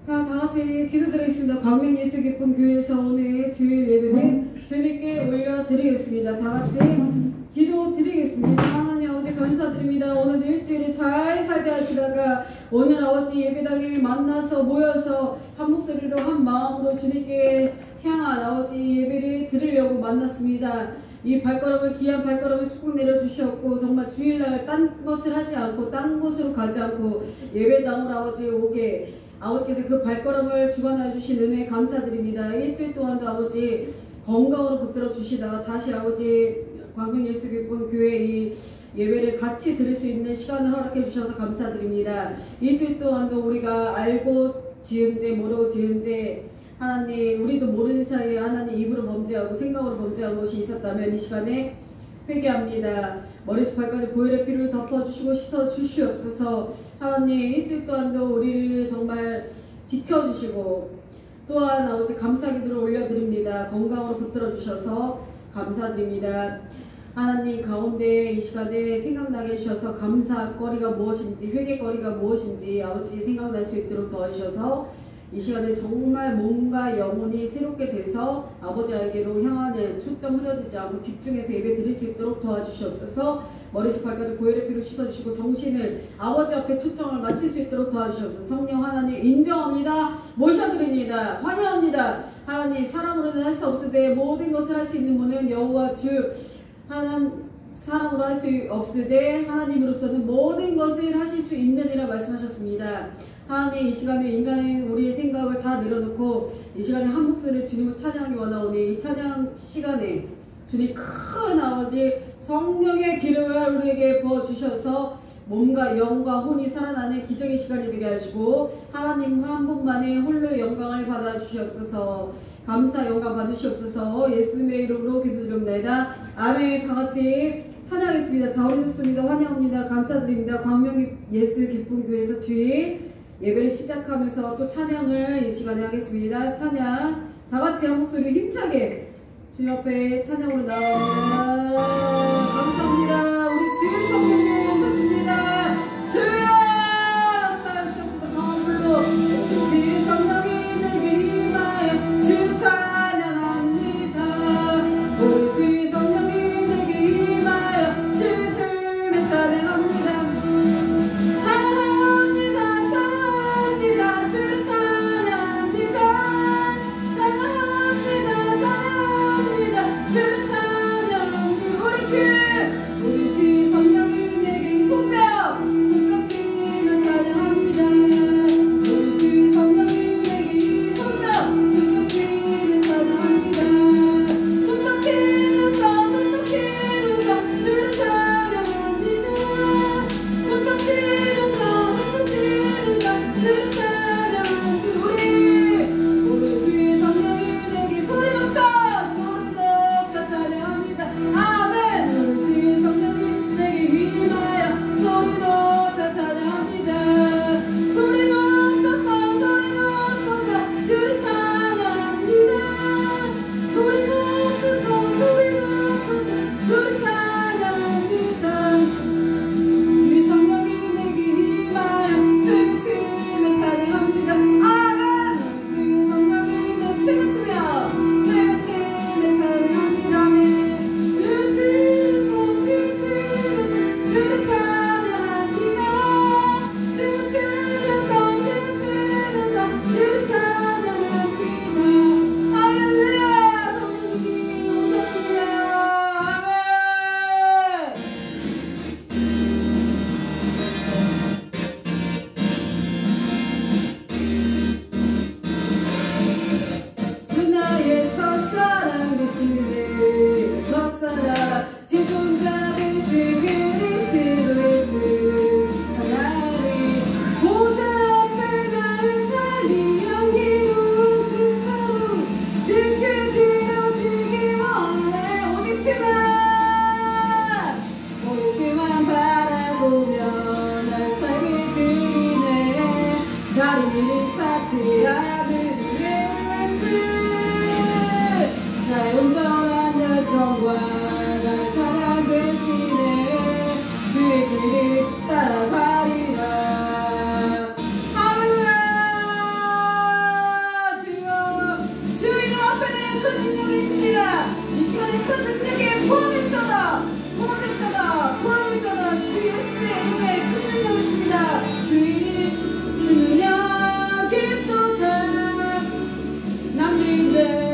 자, 다같이 기도드리겠습니다. 광명 예수 기쁨 교회에서 오늘 주일 예배를 주님께 올려드리겠습니다. 다같이 기도드리겠습니다. 하나님 아버지 감사드립니다. 오늘 일주일에 잘 살게 하시다가 오늘 아버지 예배당에 만나서 모여서 한 목소리로 한 마음으로 주님께 향한 아버지 예배를 드리려고 만났습니다. 이 발걸음을 귀한 발걸음을 축복 내려주셨고 정말 주일날 딴 것을 하지 않고 딴 곳으로 가지 않고 예배당으로 아버지 오게 아버지께서 그 발걸음을 주관해 주신 은혜에 감사드립니다. 일주일 동안도 아버지 건강으로 붙들어 주시다가 다시 아버지 광명 예수 기쁨 교회 이 예배를 같이 드릴 수 있는 시간을 허락해 주셔서 감사드립니다. 일주일 동안도 우리가 알고 지은 죄 모르고 지은 죄 하나님 우리도 모르는 사이에 하나님 입으로 범죄하고 생각으로 범죄한 것이 있었다면 이 시간에 회개합니다. 머리부터 발까지 보혈의 피를 덮어주시고 씻어주시옵소서. 하나님 일주일 동안도 우리를 정말 지켜주시고 또한 아버지 감사기도를 올려드립니다. 건강으로 붙들어 주셔서 감사드립니다. 하나님 가운데 이 시간에 생각나게 해주셔서 감사거리가 무엇인지 회개거리가 무엇인지 아버지 생각날 수 있도록 도와주셔서 이 시간에 정말 몸과 영혼이 새롭게 돼서 아버지에게로 향하는 초점 흐려지지 않고 집중해서 예배 드릴 수 있도록 도와주시옵소서. 머리부터 발까지 보혈의 피로 씻어주시고 정신을 아버지 앞에 초점을 맞출 수 있도록 도와주시옵소서. 성령 하나님 인정합니다. 모셔드립니다. 환영합니다. 하나님 사람으로는 할 수 없으되 모든 것을 할 수 있는 분은 여호와 주 하나님 사람으로 할 수 없으되 하나님으로서는 모든 것을 하실 수 있느니라 말씀하셨습니다. 하나님 이 시간에 인간의 우리의 생각을 다 내려놓고 이 시간에 한 목소리를 주님을 찬양하기 원하오니 이 찬양 시간에 주님 큰 아버지 성령의 기름을 우리에게 부어주셔서 몸과 영과 혼이 살아나는 기적의 시간이 되게 하시고 하나님 한 분만의 홀로 영광을 받아주시옵소서. 감사 영광 받으시옵소서. 예수님의 이름으로 기도드립니다. 아멘. 다같이 찬양하겠습니다. 자 오셨습니다. 환영합니다. 감사드립니다. 광명 예수 기쁨 교회에서 주일 예배를 시작하면서 또 찬양을 이 시간에 하겠습니다. 찬양 다같이 한 목소리 힘차게 주님 앞에 찬양으로 나갑니다. 감사합니다. 우리 주일 성령님 오셨습니다. 주여 쌓여주셨습니다. 강한 불로 주일 성령이 내게 임하여 주 찬양합니다. 우리 주일 성령이 내게 임하여 주 주님을 찬양합니다. 안에 큰 능력에 포함했잖아. 주 예수의 이름에 큰 능력이 있습니다. 그 능력이 또다 남긴데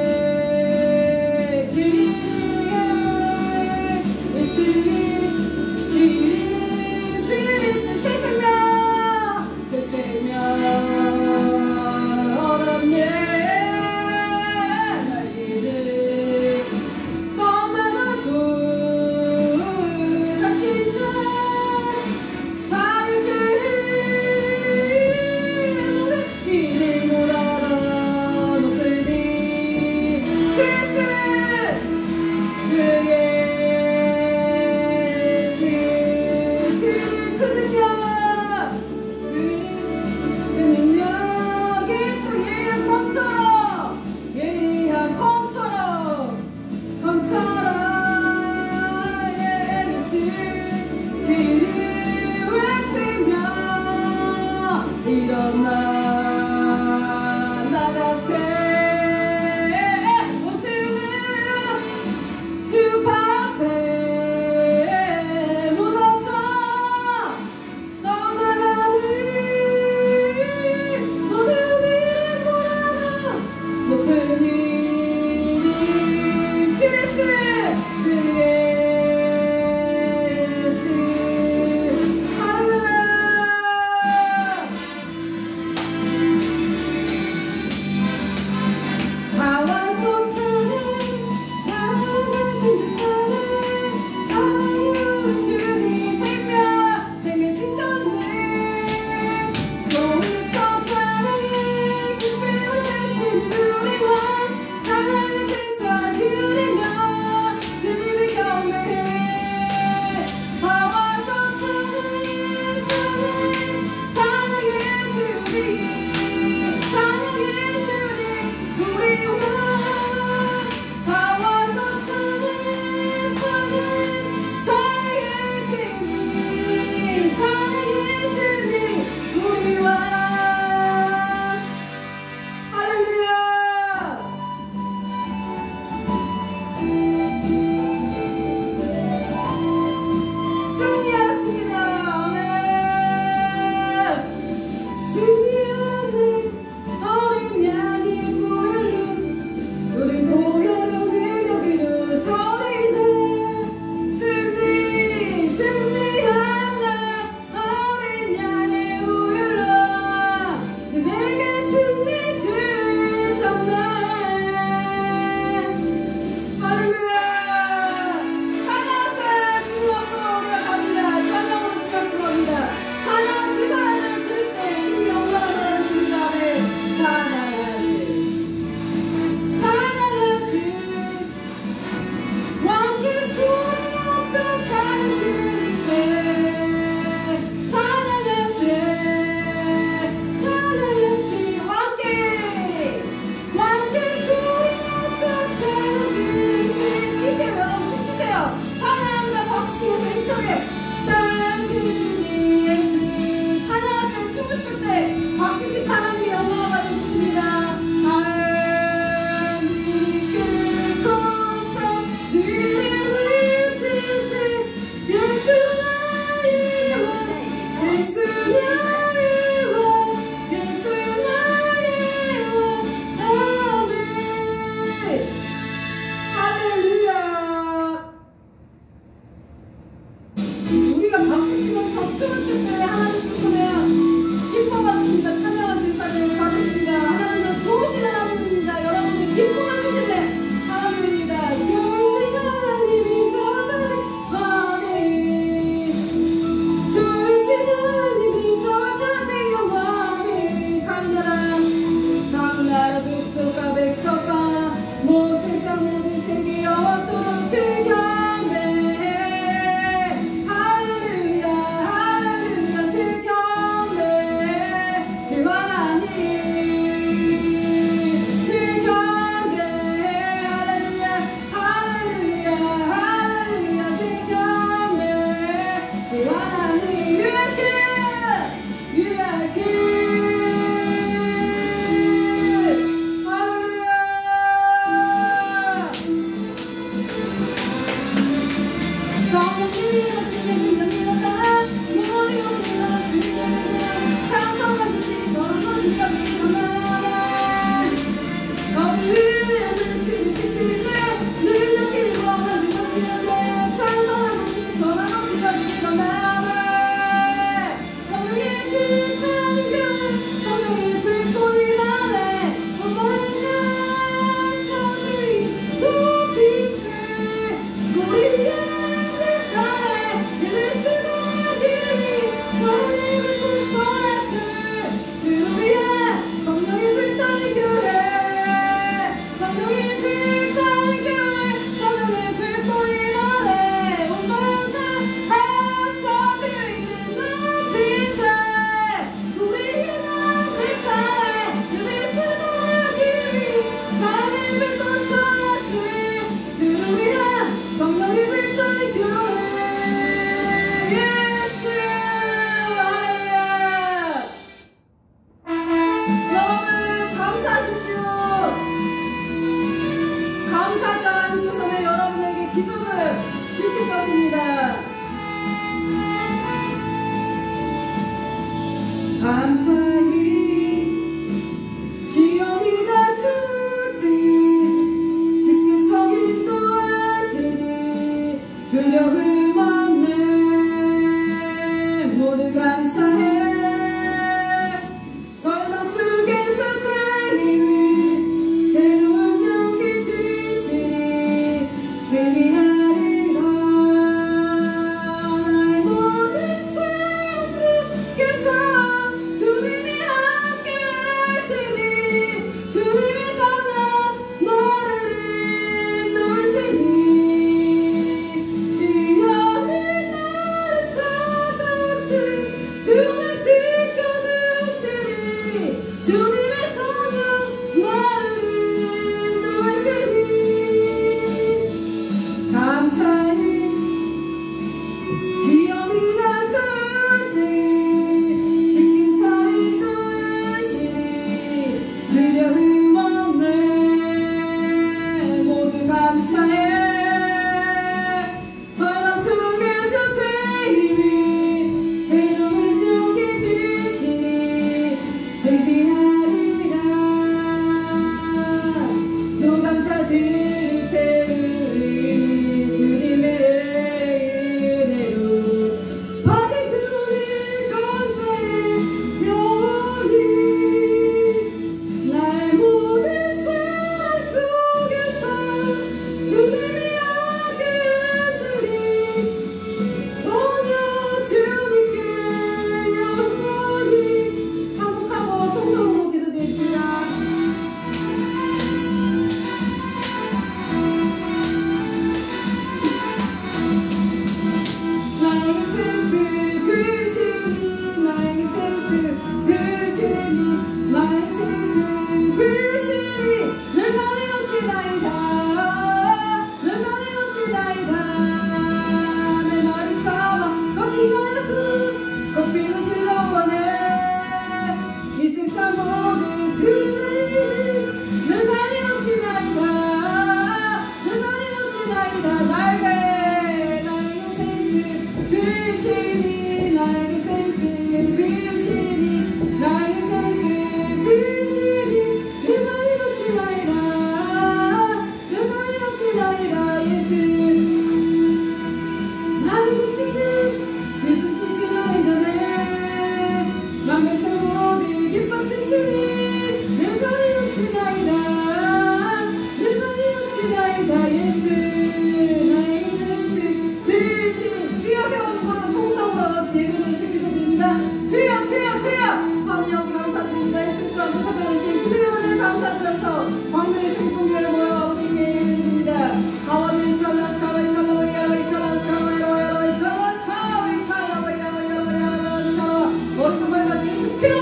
여러분 감사하십시오. 감사 따라 주셔서 여러분에게 기적을 주실 것입니다. 감사히 지연이 다투리 지금 성인 또하시니 두려움 없네 모두 감사해 절망 속에서 새로운 용기 주시니 승리하리라 나의 모든 삶 속에서 주님이 함께 하시니 주님의 사랑 나를 인도하시니 지연이 나를 찾아들 주는 지켜주시니 주님의 사랑 나를 인도하시니 감사히 지연이 나타내 지킨 사이 도우시니 두려움 없네 모두 감사해 절망 속에서 새 힘이 새로운 용기 주시니 승리하리라 또 감사드리세 우리 주님의 은혜로 받은 그 우리 감사의 영원히 나의 모든 삶 속에서 주님이 함께 하시니 소녀 주님께 영원히 한국하고 통성으로 기도드립니다. 나의 센스 그시니 나의 센스 그시니 나의 센스 그시니 내 삶이 넘치나이다 내 삶이 넘치나이다 내 말이 삼아 걷기가 약간 걷기는 즐거워네 이 세상 모든 주님 내 삶이 넘치나이다 내 삶이 넘치나이다 나에게 나의 센스 그시니 나에게 센스 그시니 나에게 센스 그시니 내 삶이 넘치나이다 내 삶이 넘치나이다 예수 나를 부시는 예수 숨기나이다네 맘에서 모든 기뻐 춤추니 내 삶이 넘치나이다 내 삶이 넘치나이다 예수 나에게 센스 그시니 주여 세워놓고 통성으로 예배를 드립니다. 주여 주여 주여 하나님 감사드립니다. 이 특별한 특별하신 주님의 은혜를 감사드려서 광명의 생명교회 모여 아버지께 예배드립니다. 아버지 칼라스 카바이 칼라바이 야바이 칼라스 카바이 야바이 칼라스 카바이 칼라바이 야바이 야바이 카바 머리 정말 같은 예수 피로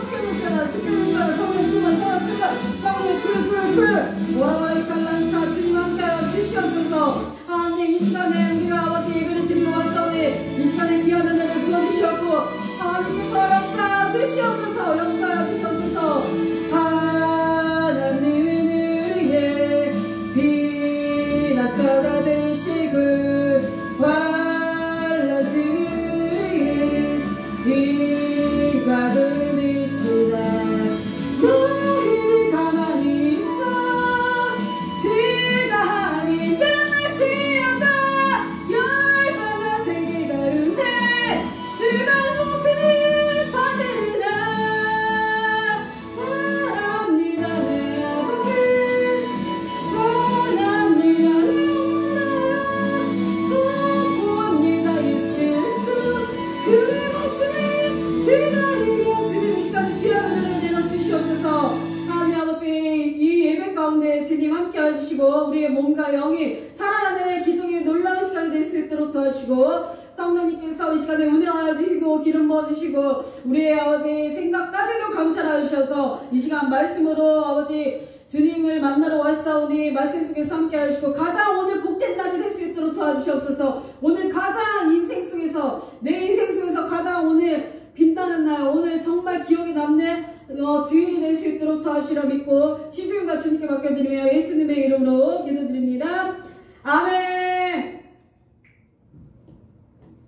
시켜놓잖아 성령 충만 성령 불 모라바이 칼라스 카 주님 함께하여 주시옵소서. 하나님 이 시간에 우리가 아버지 예배를 드리러 왔사오니 이 시간에 귀한 은혜를 부어주시옵고 하나님께서 역사하여 주시옵소서 역사하여 주시옵소서. 하나님의 은혜 비나타다 되시고 환란주의 비가 돌리시다 너희는 가만히 있어 지가 아닌 될지어다 열방과 세계 가운데 주가 높이를 받으리라 사랑합니다 내 아버지 사랑합니다 내 엄마 선포합니다 예수 그리스도 주의 모습이 기다리며 주님 이 시간에 귀한 은혜를 내려주시옵소서. 하나님 아버지 이 예배 가운데 주님 함께 해주시고 우리의 몸과 영이 살아나는 기적의 놀라운 시간이 될 수 있도록 도와주시고 성령님께서 이 시간에 은혜하여 주시고 기름 부어주시고 우리의 아버지 생각까지도 감찰하여 주셔서 이 시간 말씀으로 아버지 주님을 만나러 왔사오니 말씀 속에서 함께 하시고 가장 오늘 복된 날이 될 수 있도록 도와주시옵소서. 오늘 가장 인생 속에서 내 인생 속에서 가장 오늘 빛나는 날 오늘 정말 기억에 남는 주일이 될 수 있도록 도와주시라 믿고 시부유가 주님께 맡겨드리며 예수님의 이름으로 기도드립니다. 아멘.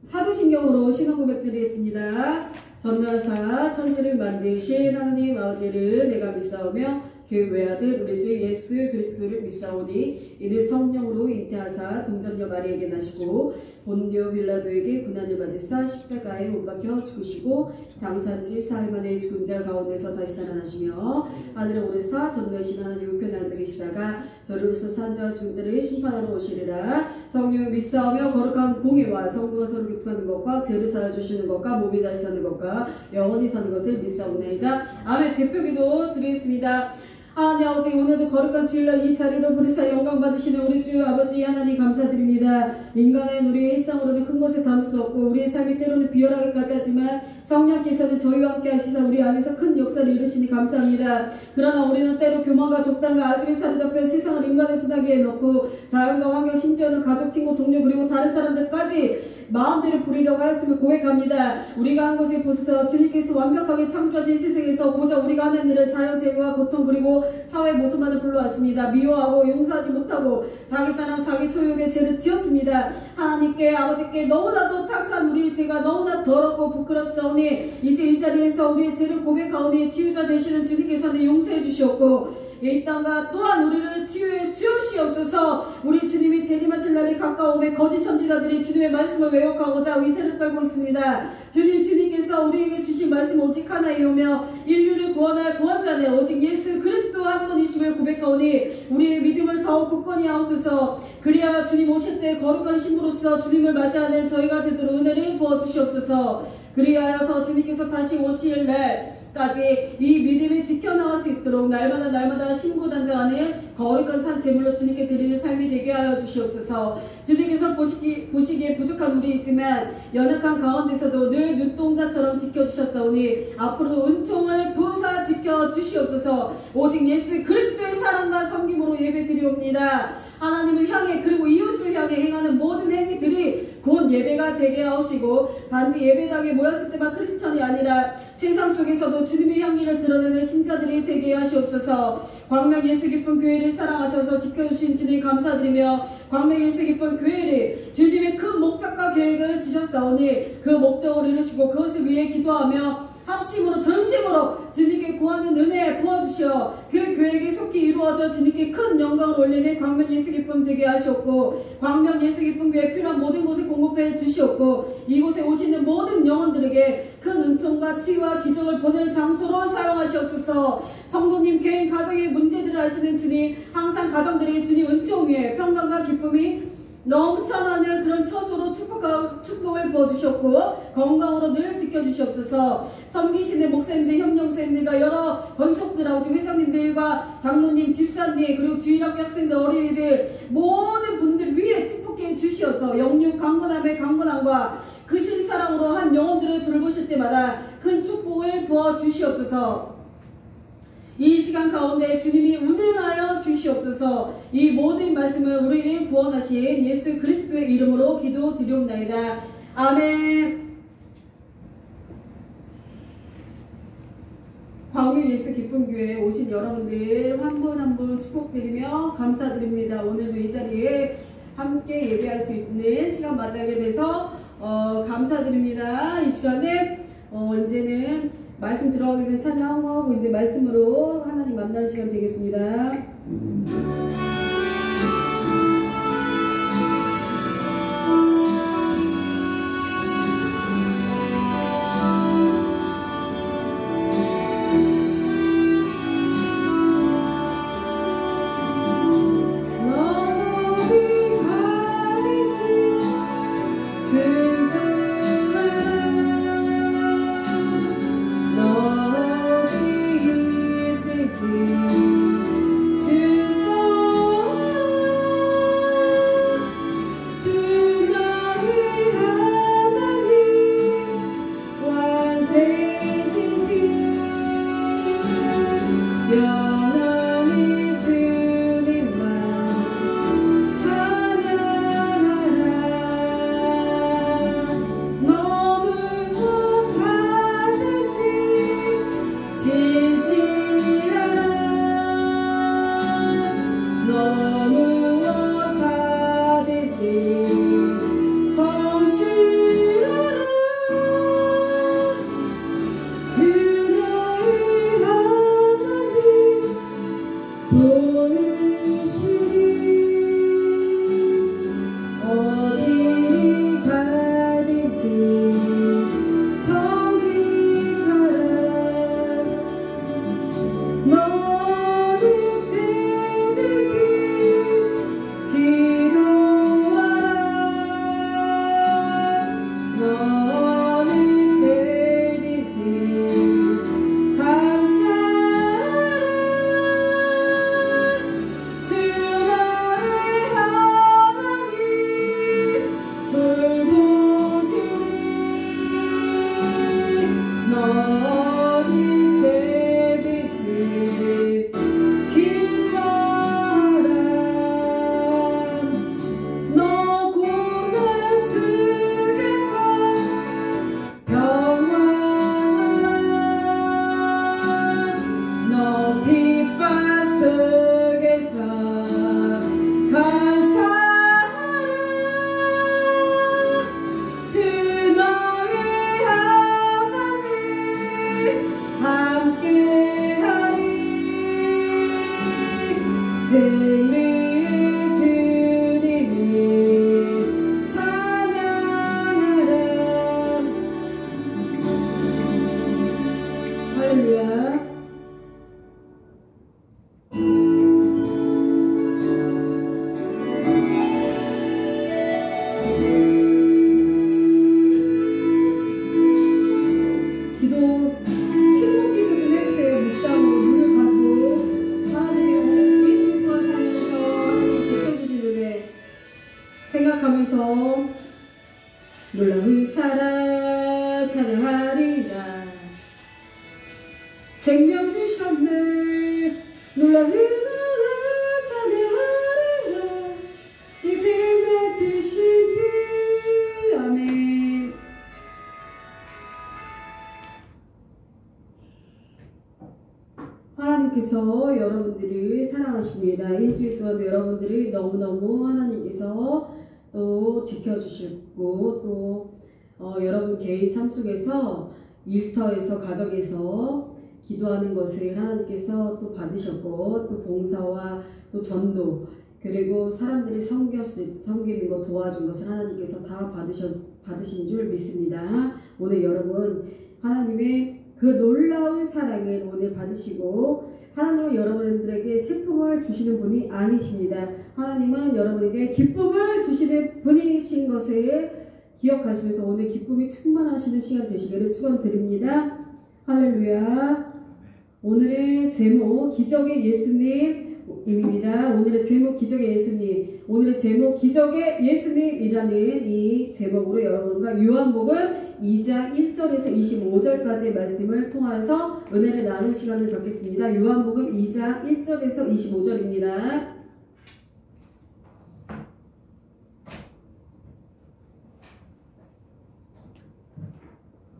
사도신경으로 신앙 고백 드리겠습니다. 전능하사 천지를 만드신 하나님 아버지를 내가 믿사오며 그 외아들 우리 주 예수 그리스도를 믿사오니 이는 성령으로 잉태하사 동정녀 마리에게 나시고 본디오 빌라도에게 고난을 받으사 십자가에 못 박혀 죽으시고 장사지 사흘 만에 죽은 자 가운데서 다시 살아나시며 하늘에 오르사 전능하신 하나님 우편에 앉아 계시다가 저리로서 산 자와 죽은 자를 심판하러 오시리라. 성령을 믿사오며 거룩한 공의와 성부가 서로 교통하는 것과 죄를 사하주시는 것과 몸이 다시 사는 것과 영원히 사는 것을 믿사옵나이다. 아멘. 대표기도 드리겠습니다. 하나님 아버지, 오늘도 거룩한 주일날 이 자리로 부르사 영광 받으시는 우리 주 아버지 하나님 감사드립니다. 인간은 우리의 일상으로는 큰 것을 담을 수 없고 우리의 삶이 때로는 비열하기까지 하지만 성령께서는 저희와 함께 하시사 우리 안에서 큰 역사를 이루시니 감사합니다. 그러나 우리는 때로 교만과 독단과 아들의 사로잡혀 세상을 인간의 수다기에 넣고 자연과 환경 심지어는 가족, 친구, 동료 그리고 다른 사람들까지 마음대로 부리려고 하였음을 고백합니다. 우리가 한 것을 보소서. 주님께서 완벽하게 창조하신 세상에서 고작 우리가 하는 일은 자연재해와 고통 그리고 사회 모습만을 불러왔습니다. 미워하고 용서하지 못하고 자기 자랑 자기 소욕의 죄를 지었습니다. 하나님께 아버지께 너무나도 탁한 우리의 죄가 너무나 더럽고 부끄럽사오니 이제 이 자리에서 우리의 죄를 고백하오니 치유자 되시는 주님께서는 용서해 주시옵고 이 땅과 또한 우리를 치유해 주시옵소서. 우리 주님이 재림하실 날이 가까움에 거짓 선지자들이 주님의 말씀을 왜곡하고자 위세를 떨고 있습니다. 주님께서 우리에게 주신 말씀 오직 하나이오며 인류를 구원할 구원자는 오직 예수 그리스도 한 분이심을 고백하오니 우리의 믿음을 더욱 굳건히 하옵소서. 그리하여 주님 오실 때 거룩한 신부로서 주님을 맞이하는 저희가 되도록 은혜를 부어주시옵소서. 그리하여서 주님께서 다시 오실 날까지 이 믿음이 지켜나갈 수 있도록 날마다 신고단장하는 거룩한 산 제물로 주님께 드리는 삶이 되게 하여 주시옵소서. 주님께서 보시기에 부족한 우리 있지만 연약한 가운데서도 늘 눈동자처럼 지켜주셨사오니 앞으로도 은총을 부사 지켜주시옵소서. 오직 예수 그리스도의 사랑과 섬김으로 예배 드리옵니다. 하나님을 향해 그리고 이웃을 향해 행하는 모든 행위들이 곧 예배가 되게 하시고 단지 예배당에 모였을 때만 크리스천이 아니라 세상 속에서도 주님의 향기를 드러내는 신자들이 되게 하시옵소서. 광명 예수 기쁜 교회를 사랑하셔서 지켜주신 주님 감사드리며 광명 예수 기쁜 교회를 주님의 큰 목적과 계획을 주셨사오니 그 목적을 이루시고 그것을 위해 기도하며 합심으로 전심으로 주님께 구하는 은혜 부어주시어 그 교회에 속히 이루어져 주님께 큰 영광을 올리는 광명 예수 기쁨 되게 하시옵고 광명 예수 기쁨 교회 필요한 모든 곳을 공급해 주시옵고 이곳에 오시는 모든 영혼들에게 큰 은총과 치유와 기적을 보내는 장소로 사용하시옵소서. 성도님 개인 가정의 문제들을 아시는 주님 항상 가정들이 주님 은총 위에 평강과 기쁨이 넘쳐나는 그런 처소로 축복을 부어주셨고 건강으로 늘 지켜주시옵소서. 섬기시는 목사님들, 협력사님들과 여러 권속들 아버지 회장님들과 장로님, 집사님 그리고 주일학교 학생들, 어린이들 모든 분들 위에 축복해 주시어서 영육 강건함의 강건함과 그 신사랑으로 한 영혼들을 돌보실 때마다 큰 축복을 부어주시옵소서. 이 시간 가운데 주님이 운행하여 주시옵소서. 이 모든 말씀을 우리를 구원하신 예수 그리스도의 이름으로 기도드리옵나이다. 아멘. 광명 예수 기쁜 교회에 오신 여러분들 한 분 한 분 축복드리며 감사드립니다. 오늘도 이 자리에 함께 예배할 수 있는 시간 맞이하게 돼서 감사드립니다. 이 시간에 이제는 말씀 들어가기 전에 찬양하고 이제 말씀으로 하나님 만나는 시간 되겠습니다. 진심 생명 주셨네. 놀라운 나라 찬양하리라. 이 생명 주신 주. 아멘. 하나님께서 여러분들을 사랑하십니다. 일주일 동안 여러분들을 너무너무 하나님께서 또 지켜주시고 또 여러분 개인 삶 속에서 일터에서 가정에서 기도하는 것을 하나님께서 또 받으셨고 또 봉사와 또 전도 그리고 사람들이 섬기는 것 도와준 것을 하나님께서 다 받으신 줄 믿습니다. 오늘 여러분 하나님의 그 놀라운 사랑을 오늘 받으시고 하나님은 여러분들에게 슬픔을 주시는 분이 아니십니다. 하나님은 여러분에게 기쁨을 주시는 분이신 것을 기억하시면서 오늘 기쁨이 충만하시는 시간 되시기를 축원드립니다. 할렐루야. 오늘의 제목 기적의 예수님입니다. 오늘의 제목 기적의 예수님. 오늘의 제목 기적의 예수님이라는 이 제목으로 여러분과 요한복음 2장 1절에서 25절까지의 말씀을 통해서 은혜를 나눌 시간을 갖겠습니다. 요한복음 2장 1절에서 25절입니다.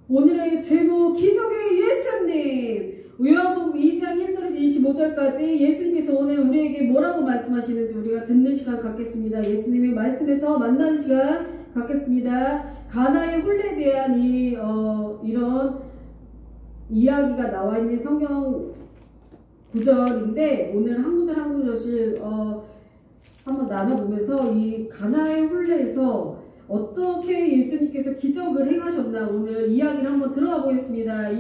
오늘의 제목 기적의 예수님. 요한복음 2장 1절에서 25절까지 예수님께서 오늘 우리에게 뭐라고 말씀하시는지 우리가 듣는 시간 갖겠습니다. 예수님의 말씀에서 만나는 시간 갖겠습니다. 가나의 홀레에 대한 이런 이야기가 나와 있는 성경 구절인데 오늘 한 구절 한 구절씩 한번 나눠보면서 이 가나의 홀레에서 어떻게 예수님께서 기적을 행하셨나 오늘 이야기를 한번 들어가 보겠습니다.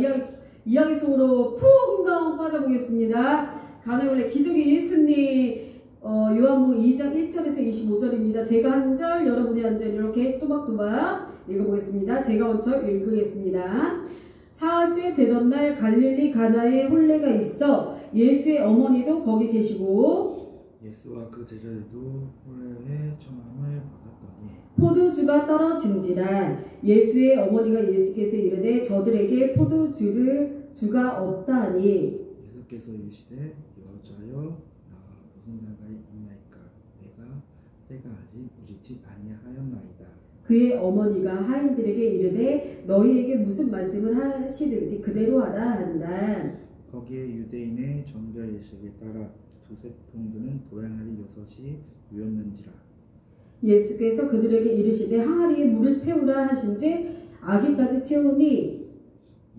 이야기 속으로 푹 빠져보겠습니다. 가나의 홀레 기적의 예수님. 요한복음 2장 1절에서 25절입니다. 제가 한 절, 여러분이 한 절 이렇게 또박또박 읽어보겠습니다. 제가 먼저 읽겠습니다. 사흘째 되던 날 갈릴리 가나에 홀레가 있어 예수의 어머니도 거기 계시고 예수와 그 제자들도 홀레의 청함을 받았더니 포도주가 떨어진지라 예수의 어머니가 예수께서 이르되 저들에게 포도주가 없다 하니 예수께서 이르시되 여자여 무슨 나가 있나이까 내가 때가 아직 이르지 아니하였나이다. 그의 어머니가 하인들에게 이르되 너희에게 무슨 말씀을 하시든지 그대로 하라 하니라. 거기에 유대인의 정결 예식에 따라 두세 통 드는 도량하리 6이 모였는지라. 예수께서 그들에게 이르시되 항아리에 물을 채우라 하신지 아기까지 채우니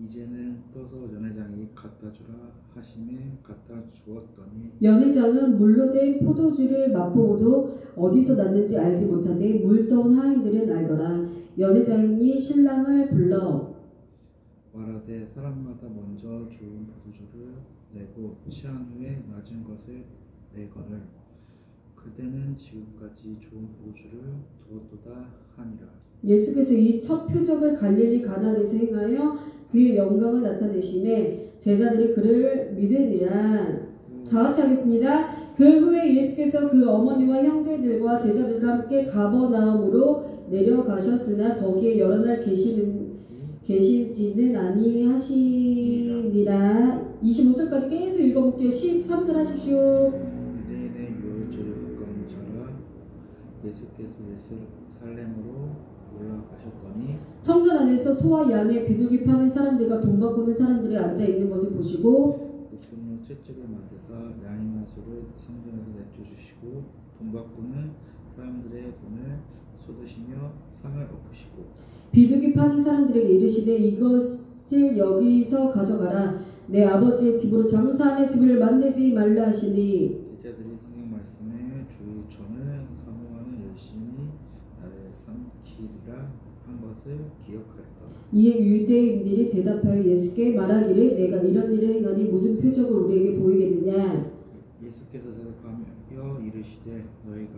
이제는 떠서 연회장이 갖다 주라 하심에 갖다 주었더니 연회장은 물로 된 포도주를 맛보고도 어디서 났는지 알지 못하되 물 떠온 하인들은 알더라. 연회장이 신랑을 불러 말하되 사람마다 먼저 좋은 포도주를 내고 취한 후에 낮은 것을 내거늘 그때는 지금까지 좋은 포도주를 두었도다 하니라. 예수께서 이 첫 표적을 갈릴리 가나안에서 행하여 그의 영광을 나타내심에 제자들이 그를 믿으니라. 다 같이 하겠습니다. 그 후에 예수께서 그 어머니와 형제들과 제자들과 함께 가버나움으로 내려가셨으나 거기에 여러 날 계시지는 아니하시니라. 25절까지 계속 읽어볼게요. 13절 하십시오. 유대인의 유월절에 가까운 자라 예수께서 예루살렘으로 올라가셨더니 성전 안에서 소와 양의 비둘기 파는 사람들과 돈 바꾸는 사람들이 앉아 있는 것을 보시고 높은 채찍을 만드사 양이나 소를 성전에서 내쫓으시고 돈 바꾸는 사람들의 돈을 쏟으시며 상을 엎으시고 비둘기 파는 사람들에게 이르시되 이것을 여기서 가져가라. 내 아버지의 집으로 장사하는 집을 만들지 말라 하시니 제자들이 성경 말씀에 주의 전을 사모하는 열심히 나를 삼키리라 한 것을 기억하였다. 이에 유대인들이 대답하여 예수께 말하기를 내가 이런 일을 행하니 무슨 표적을 우리에게 보이겠느냐. 예수께서 대답하여 이르시되 너희가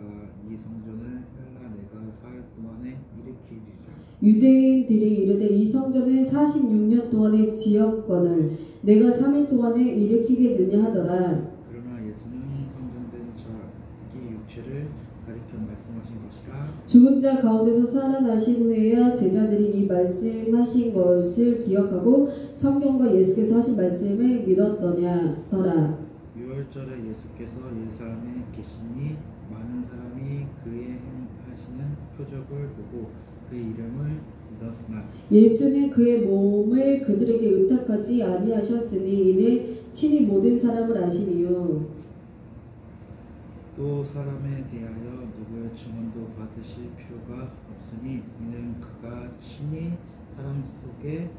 이 성전을 헬라 내가 사흘 동안에 일으키리라. 유대인들이 이르되 이 성전을 46년 동안에 지었거늘 내가 3일 동안에 일으키겠느냐 하더라. 그러나 예수는 성전된 자기 육체를 가리켜 말씀하신 것이 살아나시라. 죽은 자 가운데서 살아나신 후에야 제자들이 이 말씀하신 것을 기억하고 성경과 예수께서 하신 말씀을 믿었더라. 유월절에 예수께서 예루살렘에 계시니 많은 사람이 그의 행하시는 표적을 보고 그의 이름을 믿었으나 예수는 그의 몸을 그들에게 의탁하지 아니하셨으니 이는 친히 모든 사람을 아시니요. 또 사람에 대하여 누구의 증언도 받으실 필요가 없으니 이는 그가 친히 사람 속에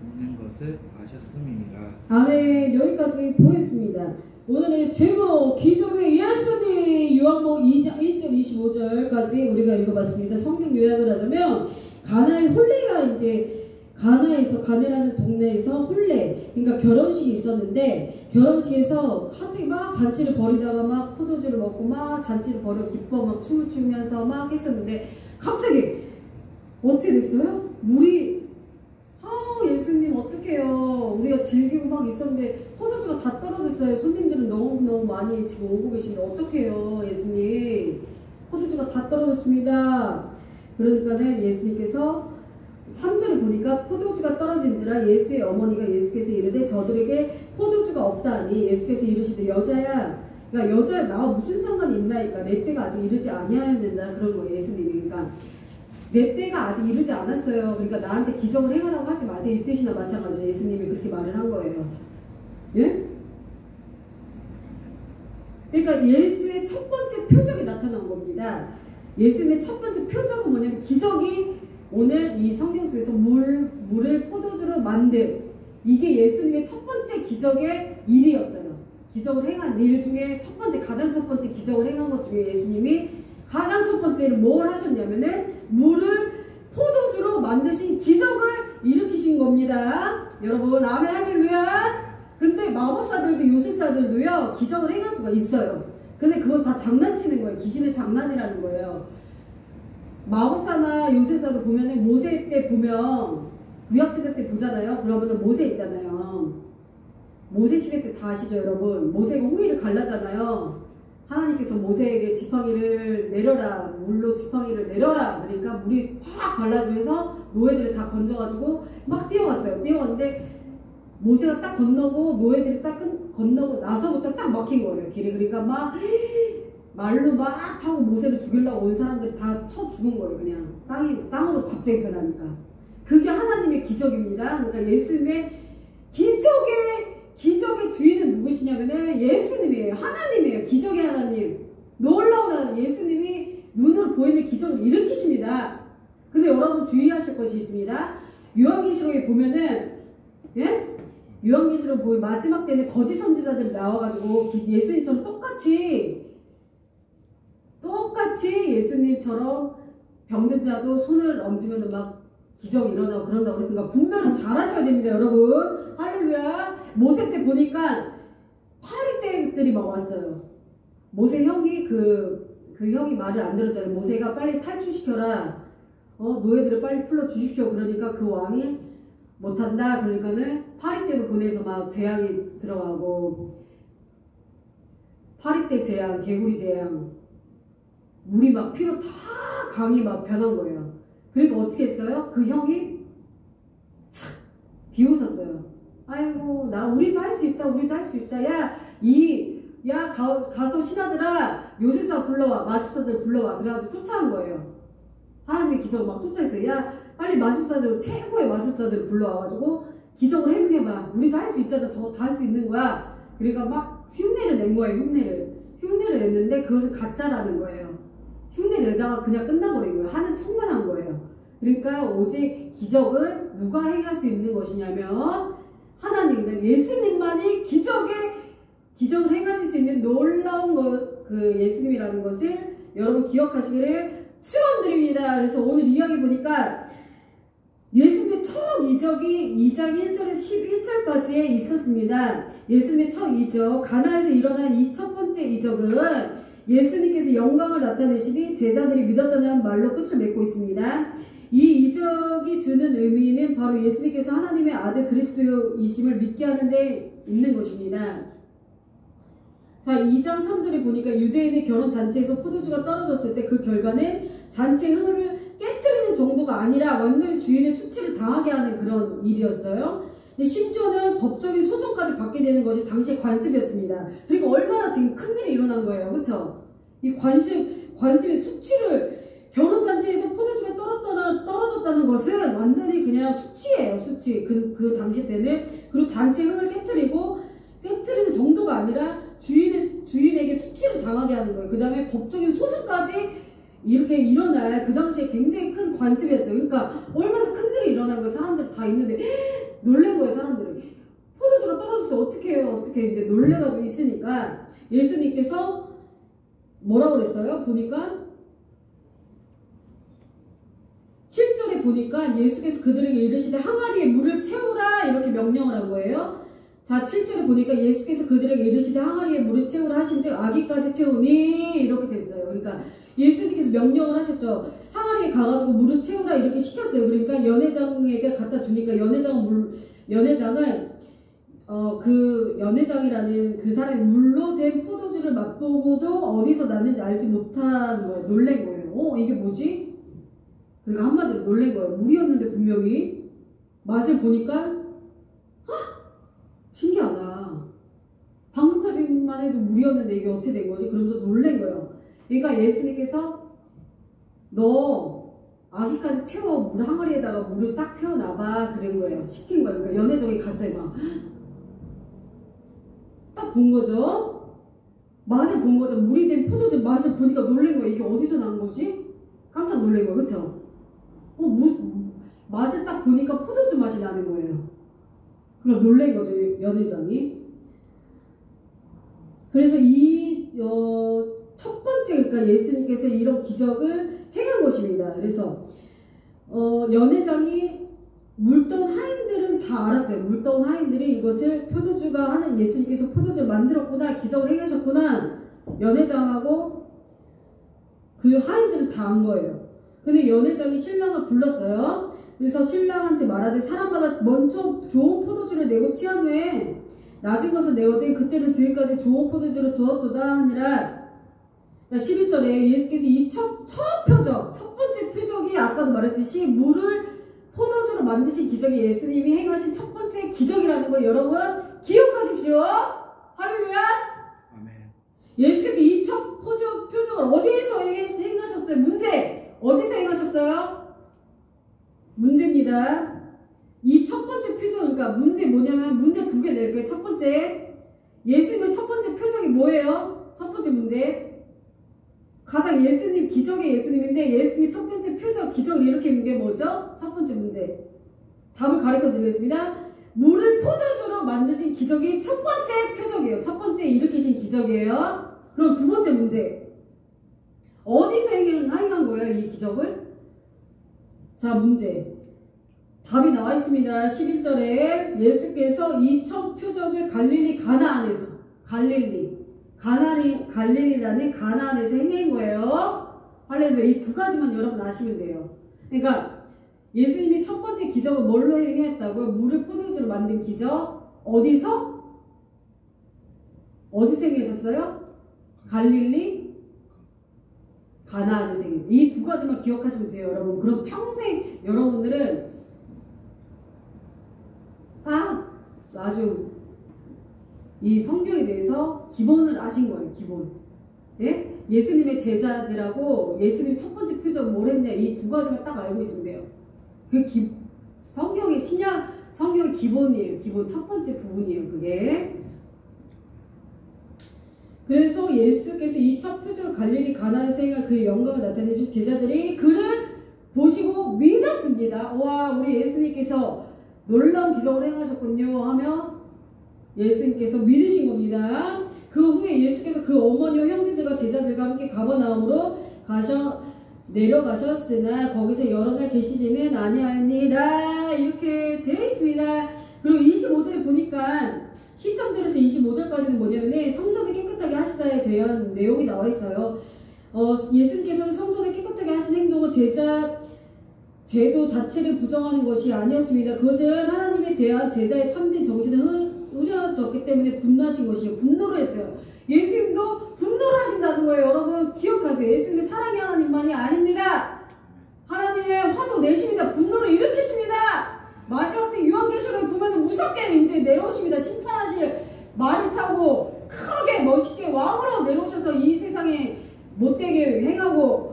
있는 것을 아셨음이니라. 아멘. 여기까지 보겠습니다. 오늘의 제목 기적의 예수님 요한복음 2장 1절 25절까지 우리가 읽어봤습니다. 성경 요약을 하자면 가나의 혼례가 이제 가나라는 동네에서 혼례, 그러니까 결혼식이 있었는데 결혼식에서 갑자기 막 잔치를 벌이다가 막 포도주를 먹고 막 잔치를 벌여 기뻐 막 춤을 추면서 막 했었는데 갑자기 어떻게 됐어요? 물이 예수님 어떡해요. 우리가 즐기고 막 있었는데 포도주가 다 떨어졌어요. 손님들은 너무 많이 지금 오고 계신데 어떡해요 예수님. 포도주가 다 떨어졌습니다. 그러니까는 예수님께서 3절을 보니까 포도주가 떨어진지라 예수의 어머니가 예수께서 이르되 저들에게 포도주가 없다니 예수께서 이르시되 여자야, 그러니까 여자야 나와 무슨 상관이 있나이까 내 때가 아직 이르지 아니하였느니라 그런 거예요 예수님이. 그러니까 내 때가 아직 이르지 않았어요. 그러니까 나한테 기적을 행하라고 하지 마세요. 이 뜻이나 마찬가지로 예수님이 그렇게 말을 한 거예요. 예? 그러니까 예수의 첫 번째 표적이 나타난 겁니다. 예수님의 첫 번째 표적은 뭐냐면 기적이 오늘 이 성경 속에서 물을 포도주로 만든 이게 예수님의 첫 번째 기적의 일이었어요. 기적을 행한 일 중에 가장 첫 번째 기적을 행한 것 중에 예수님이 가장 첫 번째는 뭘 하셨냐면은 물을 포도주로 만드신 기적을 일으키신 겁니다. 여러분 아멘 할렐루야. 근데 마법사들도 요술사들도요 기적을 행할 수가 있어요. 근데 그건 다 장난치는 거예요. 귀신의 장난이라는 거예요. 마법사나 요술사도 보면은 모세 때 보면 구약시대 때 보잖아요. 그러면은 모세 있잖아요. 모세 시대 때 다 아시죠 여러분. 모세가 홍해를 갈랐잖아요. 하나님께서 모세에게 지팡이를 내려라, 물로 지팡이를 내려라. 그러니까 물이 확 갈라지면서 노예들을 다 건져가지고 막 뛰어갔어요. 뛰어갔는데 모세가 딱 건너고 노예들이 딱 건너고 나서부터 딱 막힌 거예요 길이. 그러니까 막 말로 막 타고 모세를 죽이려고 온 사람들이 다 쳐 죽은 거예요. 그냥 땅으로 갑자기 변하니까. 그게 하나님의 기적입니다. 그러니까 예수님의 기적의 주인은 누구시냐면은 예수님이에요. 하나님이에요. 기적의 하나님. 놀라운 하나님. 예수님이 눈으로 보이는 기적을 일으키십니다. 근데 여러분 주의하실 것이 있습니다. 요한계시록에 보면은 요한계시록 보면 마지막 때는 거짓 선지자들이 나와가지고 예수님처럼 똑같이 예수님처럼 병든 자도 손을 얹으면 막 기적이 일어나고 그런다고 그랬으니까 분별은 잘 하셔야 됩니다 여러분. 할렐루야. 모세 때 보니까 파리떼들이 막 왔어요. 모세 형이 그 형이 말을 안 들었잖아요. 모세가 빨리 탈출시켜라, 노예들을 빨리 풀어주십시오. 그러니까 그 왕이 못한다. 그러니까는 파리떼도 보내서 막 재앙이 들어가고 파리떼 재앙, 개구리 재앙, 물이 막 피로 다 강이 막 변한 거예요. 그러니까 어떻게 했어요? 그 형이 비웃었어요. 아이고 우리도 할 수 있다. 우리도 할 수 있다. 가서 신하들아 요술사 불러와, 마술사들 불러와. 그래가지고 쫓아온 거예요. 하나님의 기적을 막 쫓아했어요. 빨리 마술사들, 최고의 마술사들을 불러와가지고 기적을 해보게봐. 우리도 할 수 있잖아. 저거 다 할 수 있는 거야. 그러니까 막 흉내를 낸 거예요. 흉내를 냈는데 그것은 가짜라는 거예요. 흉내 내다가 그냥 끝나버린 거예요. 하는 척만 한 거예요. 그러니까 오직 기적은 누가 행할 수 있는 것이냐면 하나님이다. 예수님만이 기적을 행하실 수 있는 놀라운 그 예수님이라는 것을 여러분 기억하시기를 축원드립니다. 그래서 오늘 이야기 보니까 예수님의 첫 이적이 2장 1절에서 11절까지에 있었습니다. 예수님의 첫 이적, 가나에서 일어난 이 첫 번째 이적은 예수님께서 영광을 나타내시니 제자들이 믿었다는 말로 끝을 맺고 있습니다. 이 이적이 주는 의미는 바로 예수님께서 하나님의 아들 그리스도이심을 믿게 하는 데 있는 것입니다. 자, 2장 3절에 보니까 유대인의 결혼 잔치에서 포도주가 떨어졌을 때 그 결과는 잔치 흥을 깨뜨리는 정도가 아니라 완전히 주인의 수치를 당하게 하는 그런 일이었어요. 근데 심지어는 법적인 소송까지 받게 되는 것이 당시의 관습이었습니다. 그리고 얼마나 지금 큰일이 일어난 거예요. 그쵸? 이 관습의 수치를, 결혼잔치에서 포도주가 떨어졌다는 것은 완전히 그냥 수치예요. 수치. 그 당시 때는. 그리고 잔치 흥을 깨뜨리는 정도가 아니라 주인에게 수치를 당하게 하는 거예요. 그 다음에 법적인 소송까지 이렇게 일어날 그 당시에 굉장히 큰 관습이었어요. 그러니까 얼마나 큰일이 일어난 거예요. 사람들 다 있는데 놀란 거예요. 사람들이. 포도주가 떨어졌어. 어떻게 해요? 어떻게 이제 놀래가지고 있으니까 예수님께서 뭐라고 그랬어요? 보니까 7절에 보니까 예수께서 그들에게 이르시되 항아리에 물을 채우라 이렇게 명령을 한 거예요. 자, 7절에 보니까 예수께서 그들에게 이르시되 항아리에 물을 채우라 하신즉 아기까지 채우니 이렇게 됐어요. 그러니까 예수님께서 명령을 하셨죠. 항아리에 가가지고 물을 채우라 이렇게 시켰어요. 그러니까 연회장에게 갖다 주니까 연회장은 그 연회장이라는 그 사람이 물로 된 포도주를 맛보고도 어디서 났는지 알지 못한 거예요. 놀란 거예요. 이게 뭐지? 그러니까 한마디로 놀란 거예요. 물이었는데 분명히 맛을 보니까 신기하다. 방금까지만 해도 물이었는데 이게 어떻게 된 거지? 그러면서 놀란 거예요. 그러니까 예수님께서 너 아기까지 채워 물 항아리에다가 물을 딱 채워놔봐 그런 거예요. 시킨 거예요. 그러니까 연회장에 갔어요. 막 딱 본 거죠. 맛을 본 거죠. 물이 된 포도주 맛을 보니까 놀란 거예요. 이게 어디서 난 거지? 깜짝 놀란 거예요. 그쵸? 맛을 딱 보니까 포도주 맛이 나는 거예요. 그럼 놀란 거죠. 연회장이. 그래서 첫 번째, 그러니까 예수님께서 이런 기적을 행한 것입니다. 그래서 연회장이 물던 하인들은 다 알았어요. 물던 하인들이 이것을 포도주가 하는 예수님께서 포도주를 만들었구나, 기적을 행하셨구나. 연회장하고 그 하인들은 다 안 거예요. 근데 연회장이 신랑을 불렀어요. 그래서 신랑한테 말하되 사람마다 먼저 좋은 포도주를 내고 취한 후에 낮은 것을 내어되 그때는 지금까지 좋은 포도주를 두었도다 하니라. 11절에 예수께서 이 첫 번째 표적이 아까도 말했듯이 물을 포도주로 만드신 기적이 예수님이 행하신 첫 번째 기적이라는 거 여러분 기억하십시오. 할렐루야. 아멘. 예수께서 이 첫 표적을 어디에서 행하셨어요? 문제. 어디서 행하셨어요? 문제입니다. 이 첫 번째 표적, 그러니까 문제 뭐냐면 문제 두 개 낼게요. 첫 번째, 예수님의 첫 번째 표적이 뭐예요? 첫 번째 문제. 가장 기적의 예수님인데 예수님이 첫 번째 표적, 기적을 일으킨 게 뭐죠? 첫 번째 문제. 답을 가르쳐 드리겠습니다. 물을 포도주로 만드신 기적이 첫 번째 표적이에요. 첫 번째 일으키신 기적이에요. 그럼 두 번째 문제. 어디서 행한 거예요, 이 기적을? 자, 문제. 답이 나와 있습니다. 11절에 예수께서 이 첫 표적을 갈릴리 가나안에서, 갈릴리라는 가나안에서 행한 거예요. 할렐루야. 이 두 가지만 여러분 아시면 돼요. 그러니까 예수님이 첫 번째 기적을 뭘로 행했다고요? 물을 포도주로 만든 기적. 어디서 행하셨어요? 갈릴리 가나안에서 행했어요. 이 두 가지만 기억하시면 돼요, 여러분. 그럼 평생 여러분들은 딱 아주 이 성경에 대해서 기본을 아신 거예요. 기본. 예? 예수님의 제자들하고 예수님 첫 번째 표적 뭘 했냐, 이 두 가지만 딱 알고 있으면 돼요. 성경의 기본이에요. 기본 첫 번째 부분이에요. 그게. 그래서 예수께서 이 첫 표적 갈릴리 가나안에서 행한 그의 영광을 나타내신 제자들이 그를 보시고 믿었습니다. 와, 우리 예수님께서 놀라운 기적을 행하셨군요 하며 예수님께서 믿으신 겁니다. 그 후에 예수께서 그 어머니와 형제들과 제자들과 함께 가버나움으로 내려가셨으나 거기서 여러 날 계시지는 아니하니라. 이렇게 되어 있습니다. 그리고 25절에 보니까 13절에서 25절까지는 뭐냐면 성전을 깨끗하게 하시다에 대한 내용이 나와 있어요. 예수님께서는 성전을 깨끗하게 하신 행동은 제도 자체를 부정하는 것이 아니었습니다. 그것은 하나님에 대한 제자의 참된 정신을 우려졌기 때문에 분노하신 것이요. 분노를 했어요. 예수님도 분노를 하신다는 거예요. 여러분 기억하세요. 예수님의 사랑의 하나님만이 아닙니다. 하나님의 화도 내십니다. 분노를 일으키십니다. 마지막 때 요한계시록에 보면 무섭게 이제 내려오십니다. 심판하실 말을 타고 크게 멋있게 왕으로 내려오셔서 이 세상에 못되게 행하고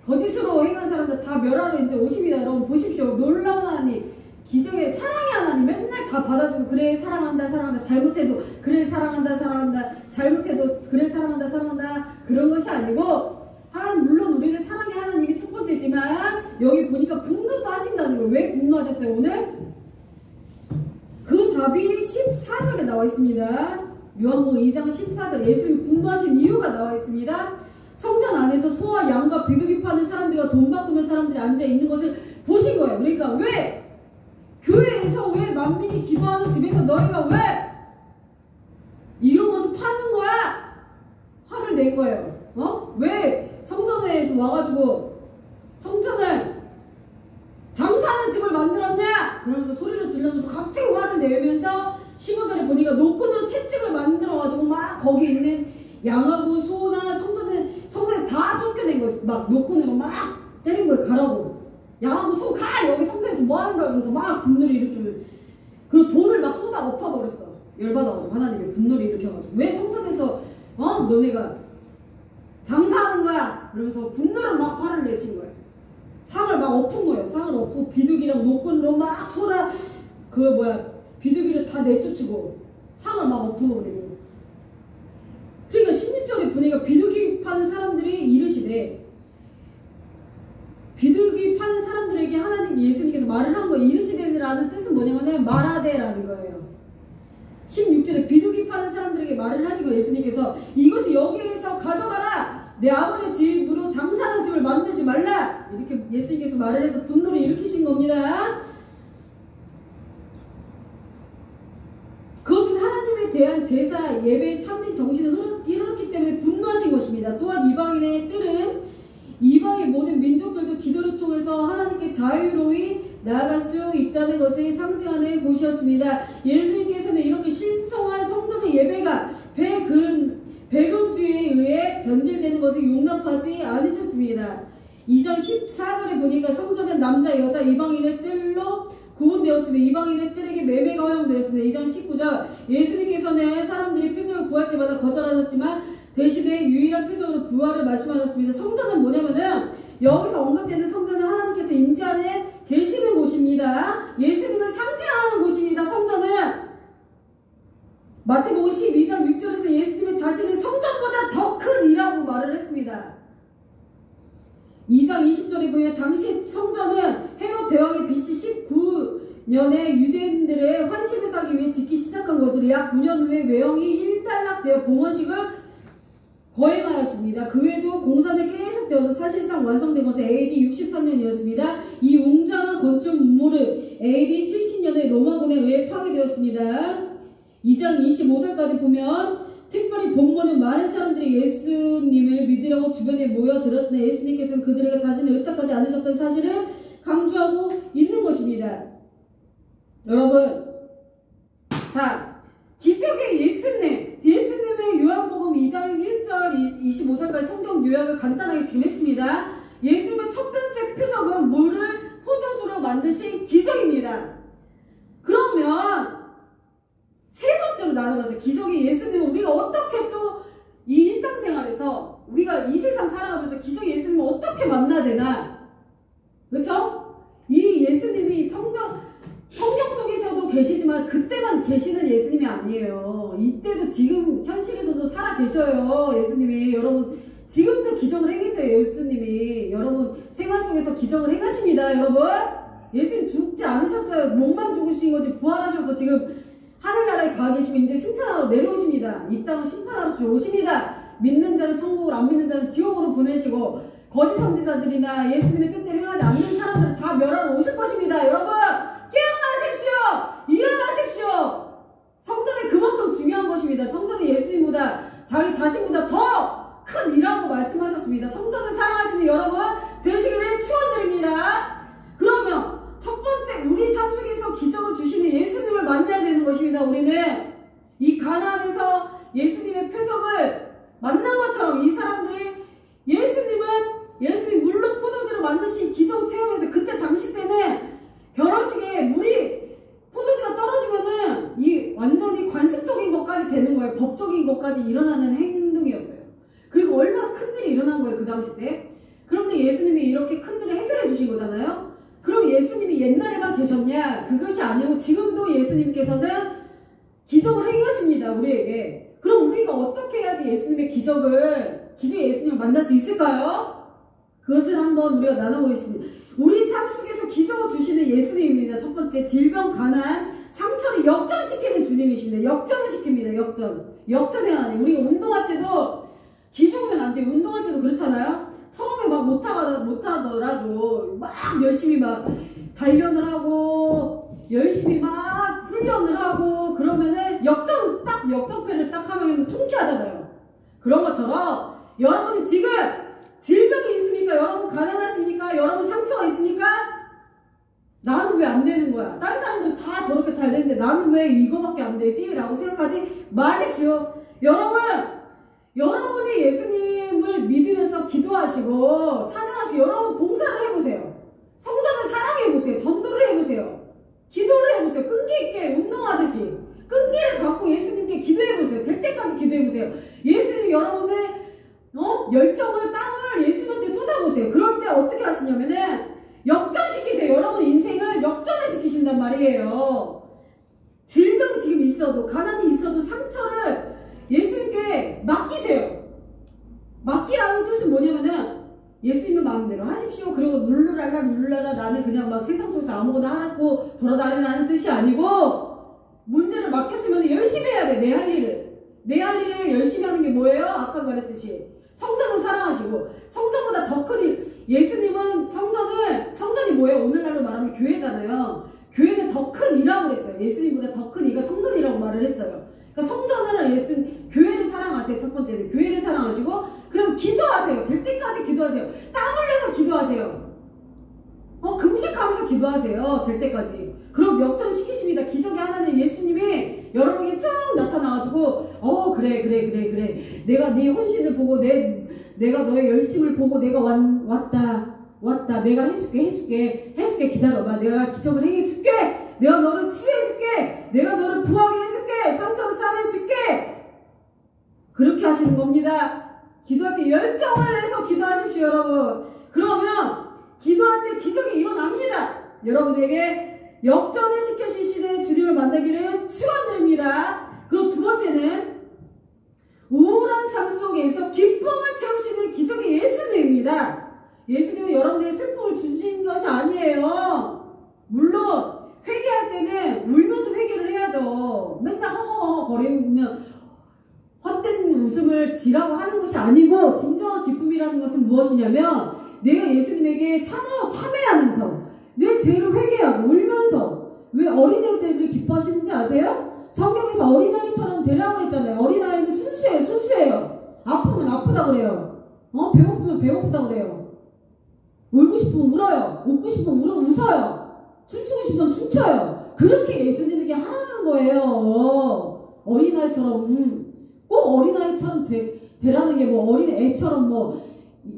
거짓으로 행한 사람들 다 멸하러 이제 오십니다. 여러분 보십시오. 놀라운 하나님, 기적의 사랑의 하나님 맨날 다 받아주고 그래 사랑한다 사랑한다 잘못해도 그래 사랑한다 사랑한다 잘못해도 그래 사랑한다 사랑한다 그런 것이 아니고 하나님 물론 우리를 사랑의 하나님이 첫 번째지만 여기 보니까 분노도 하신다는 거예요. 왜 분노하셨어요 오늘? 그 답이 14절에 나와 있습니다. 요한복음 2장 14절 예수님이 분노하신 이유가 나와 있습니다. 성전 안에서 소와 양과 비둘기 파는 사람들과 돈 바꾸는 사람들이 앉아 있는 것을 보신 거예요. 그러니까 왜? 교회에서 왜 만민이 기도하는 집에서 너희가 왜 이런 것을 파는 거야? 화를 낸 거예요. 왜 성전에서 와가지고 성전을 장사하는 집을 만들었냐? 그러면서 소리를 지르면서 갑자기 화를 내면서 15절에 보니까 노끈으로 채찍을 만들어가지고 막 거기 있는 양하고 소나 성전에 다 쫓겨낸 거예요. 막 노끈으로 막 때린 거예요. 가라고. 양하고 소 가! 여기 성전에서 뭐 하는 거야? 그러면서 막 분노를 일으키면 그 돈을 막 쏟아 엎어버렸어. 열받아가지고 하나님이 분노를 일으켜가지고 왜 성전에서 너네가 장사하는 거야? 그러면서 분노를 막 화를 내신 거예요. 상을 막 엎은 거예요. 상을 엎고 비둘기랑 노끈으로 막 소라 비둘기를 다 내쫓고 상을 막 엎어버리고. 그러니까 16절에 보니까 비둘기 파는 사람들이 이르시되 비둘기 파는 사람들에게 하나님 예수님께서 말을 한 거예요. 이르시되라는 뜻은 뭐냐면은 말하되라는 거예요. 16절에 비둘기 파는 사람들에게 말을 하시고 예수님께서 이것을 여기에서 가져가라. 내 아버지의 집으로 장사하는 집을 만들지 말라. 이렇게 예수님께서 말을 해서 분노를 일으키신 겁니다. 그것은 하나님에 대한 제사, 예배의 참된 정신을 흐르기 때문에 분노하신 것입니다. 또한 이방인의 뜰은 이방의 모든 민족들도 기도를 통해서 하나님께 자유로이 나아갈 수 있다는 것을 상징하는 곳이었습니다. 예수님께서는 이렇게 신성한 성전의 예배가 배금주의에 의해 변질되는 것을 용납하지 않으셨습니다. 2장 14절에 보니까 성전은 남자, 여자, 이방인의 뜰로 구분되었으며 이방인의 뜰에게 매매가 허용되었습니다. 2장 19절 예수님께서는 사람들이 표적을 구할 때마다 거절하셨지만 대신에 유일한 표적으로 부활을 말씀하셨습니다. 성전은 뭐냐면은 여기서 언급되는 성전은 하나님께서 임재 안에 계시는 곳입니다. 예수님은 상징하는 곳입니다. 성전은 마태복음 12장 6절에서 예수님의 자신은 성전보다 더 큰 이라고 말을 했습니다. 2장 20절에 보면 당시 성전은 헤롯 대왕의 BC 19년에 유대인들의 환심을 사기 위해 짓기 시작한 것으로 약 9년 후에 외형이 일단락되어 봉헌식을 거행하였습니다. 그 외에도 공사는 계속되어서 사실상 완성된 것은 AD 63년이었습니다. 이 웅장한 건축물은 AD 70년에 로마군에 의해 파괴되었습니다. 2장 25절까지 보면 특별히 본문은 많은 사람들이 예수님을 믿으려고 주변에 모여들었으나 예수님께서는 그들에게 자신을 의탁하지 않으셨던 사실을 강조하고 있는 것입니다. 여러분, 자, 기적의 예수님의 요한복음 2장 1절 25절까지 성경 요약을 간단하게 지금 했습니다. 예수님의 첫 번째 표적은 물을 포도주로 만드신 기적입니다. 그러면 세 번째로 나눠봐서 기적이 예수님은 우리가 어떻게 또 이 일상생활에서 우리가 이 세상 살아가면서 기적의 예수님을 어떻게 만나야 되나? 그렇죠? 이 예수님이 성경 속에서도 계시지만 그때만 계시는 예수님이 아니에요. 이때도 지금 현실에서도 살아 계셔요. 예수님이. 여러분 지금도 기적을 행하세요. 예수님이. 여러분 생활 속에서 기적을 행하십니다. 여러분 예수님 죽지 않으셨어요. 몸만 죽으신 거지 부활하셔서 지금 하늘나라에 가 계시면 이제 승천하러 내려오십니다. 이 땅을 심판하러 오십니다. 믿는 자는 천국을, 안 믿는 자는 지옥으로 보내시고 거짓 선지자들이나 예수님의 뜻대로 행하지 않는 사람들을 다 멸하러 오실 것입니다. 여러분 깨어나십시오. 일어나십시오. 성전이 그만큼 중요한 것입니다. 성전이 예수님보다 자기 자신보다 더 큰 일이라고 말씀하셨습니다. 성전을 사랑하시는 여러분 되시기를 축원드립니다. 그러면 첫 번째 우리 삶 속에서 기적을 주시는 예수님을 만나야 되는 것입니다. 우리는 예수님의 표적을 만난 것처럼 이 사람들이 예수님 물로 포도주를 만드신 기적 체험에서 그때 당시 때는 결혼식에 물이 포도주가 떨어지면은 이 완전히 관습적인 것까지 되는 거예요. 법적인 것까지 일어나는 행동이었어요. 그리고 얼마나 큰일이 일어난 거예요. 그 당시 때. 그런데 예수님이 이렇게 큰일을 해결해 주신 거잖아요. 그럼 예수님이 옛날에만 계셨냐? 그것이 아니고 지금도 예수님께서는 기적을 행하십니다. 우리에게. 그럼 우리가 어떻게 해야지 예수님의 기적의 예수님을 만날 수 있을까요? 그것을 한번 우리가 나눠보겠습니다. 우리 삶 속에서 기적을 주시는 예수님입니다. 첫 번째, 질병, 가난, 상처를 역전시키는 주님이십니다. 역전을 시킵니다. 역전의 하나님. 우리가 운동할 때도 기죽으면 안 돼요. 운동할 때도 그렇잖아요. 처음에 막 못하더라도 막 열심히 막 단련을 하고 열심히 막 훈련을 하고 그러면은 역전패를 딱 하면 통쾌하잖아요. 그런 것처럼 여러분이 지금 질병이 있습니까? 여러분 가난하십니까? 여러분 상처가 있습니까? 나는 왜 안 되는 거야? 다른 사람들은 다 저렇게 잘 되는데 나는 왜 이거밖에 안 되지? 라고 생각하지 마십시오. 여러분이 예수님을 믿으면서 기도하시고 찬양하시고 여러분 봉사를 해보세요. 성전을 사랑해보세요. 전도를 해보세요. 기도를 해보세요. 끈기 있게 운동하듯이 끈기를 갖고 예수님께 기도해보세요. 될 때까지 기도해보세요. 예수님이 여러분의 열정을 땀을 예수님한테 쏟아보세요. 그럴 때 어떻게 하시냐면은 역전시키세요. 여러분 인생을 역전을 시키신단 말이에요. 질병이 지금 있어도 가난이 있어도 상처를 예수님께 맡기세요. 맡기라는 뜻은 뭐냐면은 예수님의 마음대로 하십시오. 그리고 누르라라 나는 그냥 막 세상 속에서 아무거나 하고 돌아다니라는 뜻이 아니고 문제를 맡겼으면 열심히 해야 돼. 내 할 일을 열심히 하는 게 뭐예요? 아까 말했듯이 성전은 사랑하시고 성전보다 더 큰 일 예수님은 성전이 뭐예요? 오늘날로 말하면 교회잖아요. 교회는 더 큰 일이라고 했어요. 예수님보다 더 큰 이가 성전이라고 말을 했어요. 그러니까 성전을 교회를 사랑하세요. 첫 번째는 교회를 사랑하시고 그리고 기도하세요. 될 때까지 기도하세요. 땀 흘려서 기도하세요. 금식하면서 기도하세요. 될 때까지. 그럼 역전시키십니다. 기적의 하나님 예수님이 여러분에게 쫙 나타나가지고 그래 내가 네 헌신을 보고 내가 너의 열심을 보고 내가 왔다 내가 해줄게 기다려봐. 내가 기적을 행해줄게. 내가 너를 치료해줄게. 내가 너를 부하게 해줄게. 상처를 싸매줄게. 그렇게 하시는 겁니다. 기도할 때 열정을 내서 기도하십시오. 여러분. 그러면 기도할 때 기적이 일어납니다. 여러분에게 역전을 시켜주시는 주님을 만나기를 축원드립니다. 그리고 두 번째는 우울한 삶 속에서 기쁨을 채우시는 기적의 예수님입니다. 예수님은 여러분에게 슬픔을 주신 것이 아니에요. 물론 회개할 때는 울면서 회개를 해야죠. 맨날 허허허 거리면 헛된 웃음을 지라고 하는 것이 아니고 진정한 기쁨이라는 것은 무엇이냐면 내가 예수님에게 참회하면서 내 죄를 회개하고 울면서 왜 어린애들이 기뻐하시는지 아세요? 성경에서 어린아이처럼 되라고 했잖아요. 어린아이는 순수해요. 아프면 아프다고 그래요. 배고프면 배고프다고 그래요. 울고 싶으면 울어요. 웃고 싶으면 웃어요. 춤추고 싶으면 춤춰요. 그렇게 예수님에게 하라는 거예요. 어린아이처럼 꼭 어린아이처럼 되라는 게 뭐 어린애처럼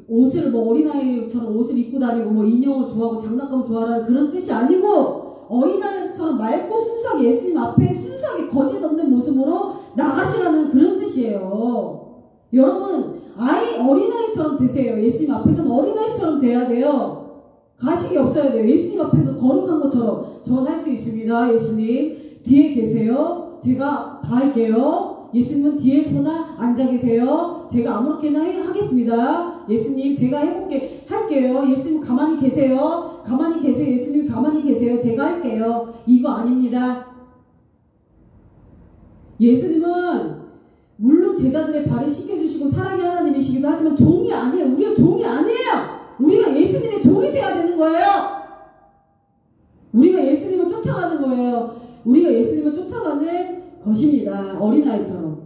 옷을 어린아이처럼 옷을 입고 다니고 인형을 좋아하고 장난감을 좋아하라는 그런 뜻이 아니고 어린아이처럼 맑고 순수하게 예수님 앞에 순수하게 거짓 없는 모습으로 나가시라는 그런 뜻이에요. 여러분 어린아이처럼 되세요. 예수님 앞에서는 어린아이처럼 돼야 돼요. 가식이 없어야 돼요. 예수님 앞에서 거룩한 것처럼 전 할 수 있습니다. 예수님 뒤에 계세요. 제가 다 할게요. 예수님은 뒤에서나 앉아 계세요. 제가 아무렇게나 하겠습니다. 예수님 제가 할게요. 예수님 가만히 계세요. 예수님 가만히 계세요. 제가 할게요. 이거 아닙니다. 예수님은 물론 제자들의 발을 씻겨주시고 사랑의 하나님이시기도 하지만 종이 아니에요. 우리가 종이 아니에요. 우리가 예수님의 종이 돼야 되는 거예요. 우리가 예수님을 쫓아가는 거예요. 우리가 예수님을 쫓아가는 것입니다. 어린아이처럼.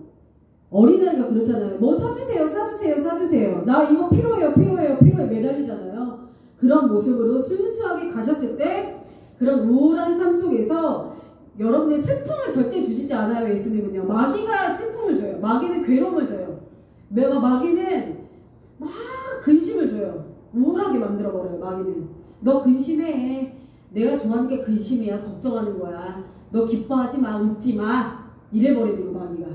어린아이가 그렇잖아요. 사주세요. 나 이거 필요해요. 매달리잖아요. 그런 모습으로 순수하게 가셨을 때 그런 우울한 삶 속에서 여러분의 슬픔을 절대 주시지 않아요. 예수님은요. 마귀가 슬픔을 줘요. 줘요. 마귀는 괴로움을 줘요. 마귀는 막 근심을 줘요. 우울하게 만들어버려요. 마귀는. 너 근심해. 내가 좋아하는 게 근심이야. 걱정하는 거야. 너 기뻐하지 마. 웃지 마. 이래버리는 거 마귀가.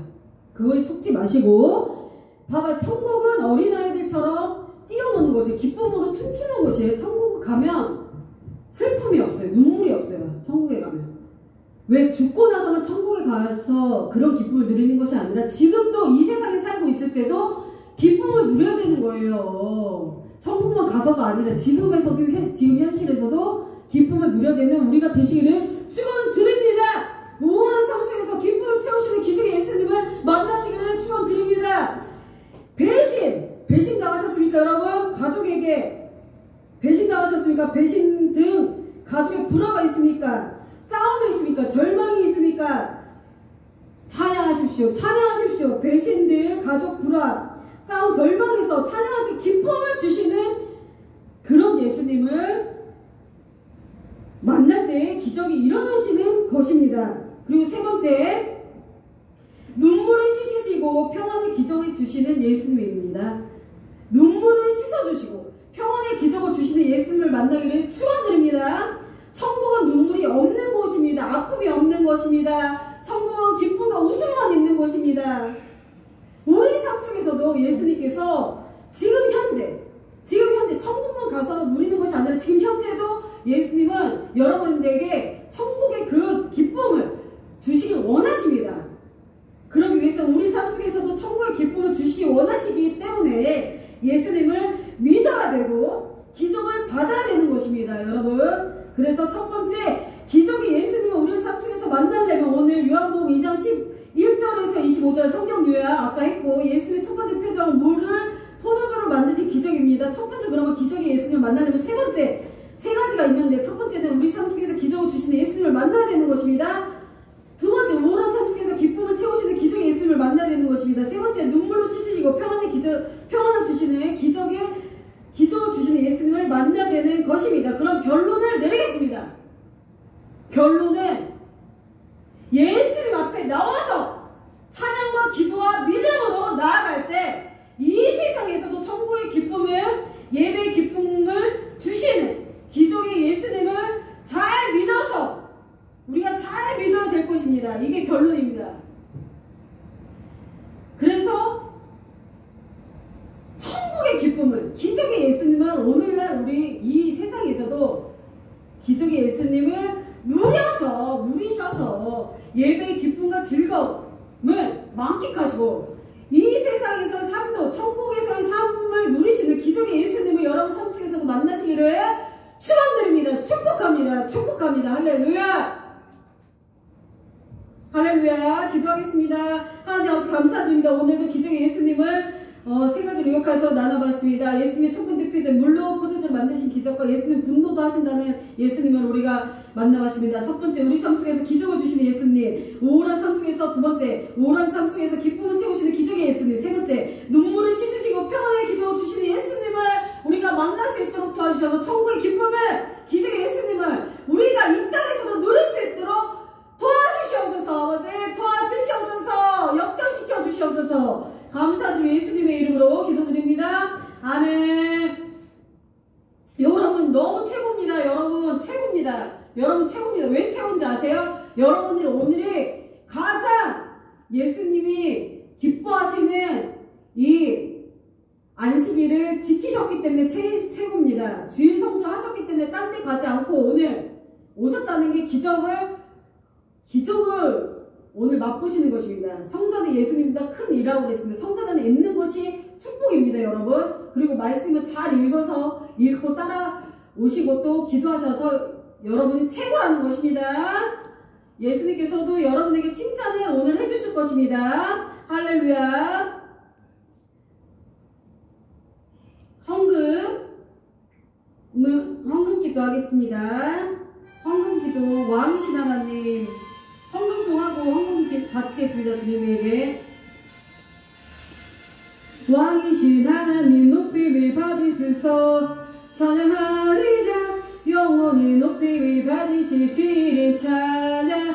그거에 속지 마시고 봐봐. 천국은 어린아이들처럼 뛰어노는 곳이에요. 기쁨으로 춤추는 곳이에요. 천국 가면 슬픔이 없어요. 눈물이 없어요. 천국에 가면. 왜 죽고 나서만 천국에 가서 그런 기쁨을 누리는 것이 아니라 지금도 이 세상에 살고 있을 때도 기쁨을 누려야 되는 거예요. 천국만 가서가 아니라 지금에서도 지금 현실에서도 기쁨을 누려야 되는 우리가 되시기를 축원드립니다. 우울한 삶 속에서 기쁨을 채우시는 기적의 예수님을 만나시기를 축원드립니다. 배신 당하셨습니까 여러분? 가족에게 배신 당하셨습니까? 배신 등 가족의 불화가 있습니까? 싸움이 있습니까? 절망이 있습니까? 찬양하십시오. 찬양하십시오. 배신들, 가족 불화, 싸움, 절망에서 찬양하게 기쁨을 주시는 그런 예수님을 만날 때 기적이 일어나시는 것입니다. 그리고 세 번째, 눈물을 씻으시고 평안의 기적을 주시는 예수님입니다. 눈물을 씻어주시고 평안의 기적을 주시는 예수님을 만나기를 축원드립니다. 천국은 눈물이 없는 곳입니다. 아픔이 없는 곳입니다. 천국은 기쁨과 웃음만 있는 곳입니다. 우리 삶 속에서도 예수님께서 지금 현재 천국만 가서 누리는 것이 아니라 지금 현재도 예수님은 여러분들에게 천국의 그 기쁨을 주시기 원하십니다. 그러기 위해서 우리 삶 속에서도 천국의 기쁨을 주시기 원하시기 때문에 예수님을 믿어야 되고 기적을 받아야 되는 것입니다. 여러분, 그래서 첫 번째 기적의 예수님을 우리 삶 속에서 만나려면 오늘 요한복음 2장 11절에서 25절 성경 요약 아까 했고 예수님의 첫 번째 표정은 물을 포도주로 만드신 기적입니다. 첫 번째 그러면 기적의 예수님을 만나려면 세 번째 세 가지가 있는데 첫 번째는 우리 삶 속에서 기적을 주시는 예수님을 만나야 되는 것입니다. 두 번째 우울한 삶 속에서 기쁨을 채우시는 기적의 예수님을 만나야 되는 것입니다. 세 번째 눈물로 씻으시고 평안을 주시는 기적을 주시는 예수님을 만나야 되는 것입니다. 그럼 결론을 내리겠습니다. 결론은 예수님 앞에 나와서 찬양과 기도와 믿음으로 나아갈 때 이 세상에서도 천국의 기쁨을 예배의 기쁨을 주시는 기적의 예수님을 잘 믿어서 우리가 잘 믿어야 될 것입니다. 이게 결론입니다. 그래서 천국의 기쁨을 기적의 예수님을 오늘날 우리 이 세상에서도 기적의 예수님을 누리셔서 예배의 기쁨과 즐거움을 만끽하시고 이 세상에서 삶도 천국에서의 삶을 누리시는 기적의 예수님을 여러분 삶 속에서도 만나시기를 축원드립니다. 축복합니다. 할렐루야. 할렐루야. 기도하겠습니다. 하나님 아버지 감사드립니다. 오늘도 기적의 예수님을 세 가지로 요약해서 나눠봤습니다. 예수님의 첫 번째 표현 물로 포도주를 만드신 기적과 예수님 분노도 하신다는 예수님을 우리가 만나봤습니다. 첫 번째 우리 삶 속에서 기적을 주시는 예수님, 우울한 삶 속에서 두 번째 우울한 삶 속에서 기쁨을 채우시는 기적의 예수님, 세 번째 눈물을 씻으시고 평안의 기적을 주시는 예수님을 우리가 만날 수 있도록 도와주셔서 천국의 기쁨을 기적의 예수님을 우리가 이 땅에서도 누릴 수 있도록 도와주시옵소서. 아버지 도와주시옵소서. 역전시켜 주시옵소서. 감사드리며 예수님의 이름으로 기도드립니다. 아멘. 여러분 너무 최고입니다. 여러분 최고입니다. 왜 최고인지 아세요? 여러분들이 오늘이 가장 예수님이 기뻐하시는 이 안식일을 지키셨기 때문에 최고입니다. 주일 성수 하셨기 때문에 딴 데 가지 않고 오늘 오셨다는 게 기적을 오늘 맛보시는 것입니다. 성전에 예수님보다 큰 일이라고 그랬습니다. 성전 안에 있는 것이 축복입니다, 여러분. 그리고 말씀을 잘 읽고 따라오시고 또 기도하셔서 여러분이 최고라는 것입니다. 예수님께서도 여러분에게 칭찬을 오늘 해주실 것입니다. 할렐루야. 헌금 기도하겠습니다. 헌금 기도 왕이신 하나님 헌금송하고 헌금 바치겠습니다. 주님에게 왕이신 하나님 높임을 받으소서. 찬양하리라 영원히 높임을 받으시기를 찬양하리라.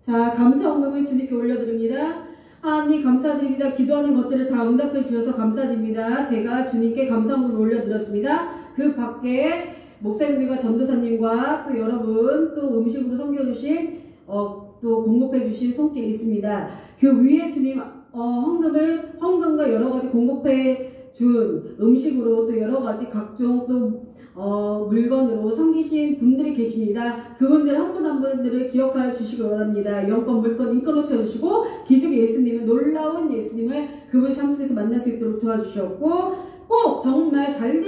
자, 감사 헌금을 주님께 올려드립니다. 하나님 감사드립니다. 기도하는 것들을 다 응답해 주셔서 감사드립니다. 제가 주님께 감사 헌금을 올려드렸습니다. 그 밖에 목사님들과 전도사님과 또 여러분 또 음식으로 섬겨주신 또 공급해 주신 손길이 있습니다. 그 위에 주님 헌금과 여러 가지 공급해 준 음식으로 또 여러 가지 각종 또 물건으로 섬기신 분들이 계십니다. 그분들 한 분 한 분들을 기억하여 주시기 원합니다. 영권, 물권, 인권을 채워주시고 기적의 예수님은 놀라운 예수님을 그분 삶 속에서 만날 수 있도록 도와주셨고 꼭 정말 잘되는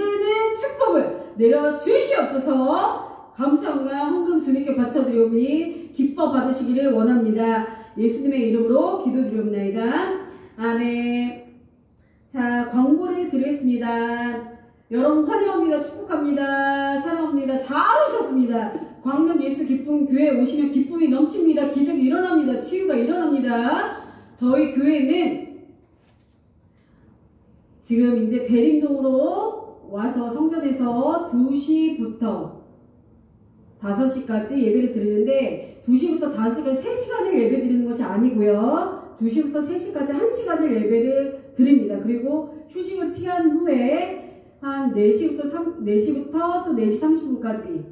축복을 내려주시옵소서. 감사함과 헌금 주님께 바쳐드리오니 기뻐 받으시기를 원합니다. 예수님의 이름으로 기도드리옵나이다. 아멘. 자, 광고를 드리겠습니다. 여러분 환영합니다. 축복합니다. 사랑합니다. 잘 오셨습니다. 광명 예수 기쁨 교회 오시면 기쁨이 넘칩니다. 기적이 일어납니다. 치유가 일어납니다. 저희 교회는 지금 이제 대림동으로 와서 성전에서 2시부터 5시까지 예배를 드리는데 2시부터 5시까지 3시간을 예배 드리는 것이 아니고요. 2시부터 3시까지 1시간을 예배를 드립니다. 그리고 휴식을 취한 후에 한 4시부터 또 4시 30분까지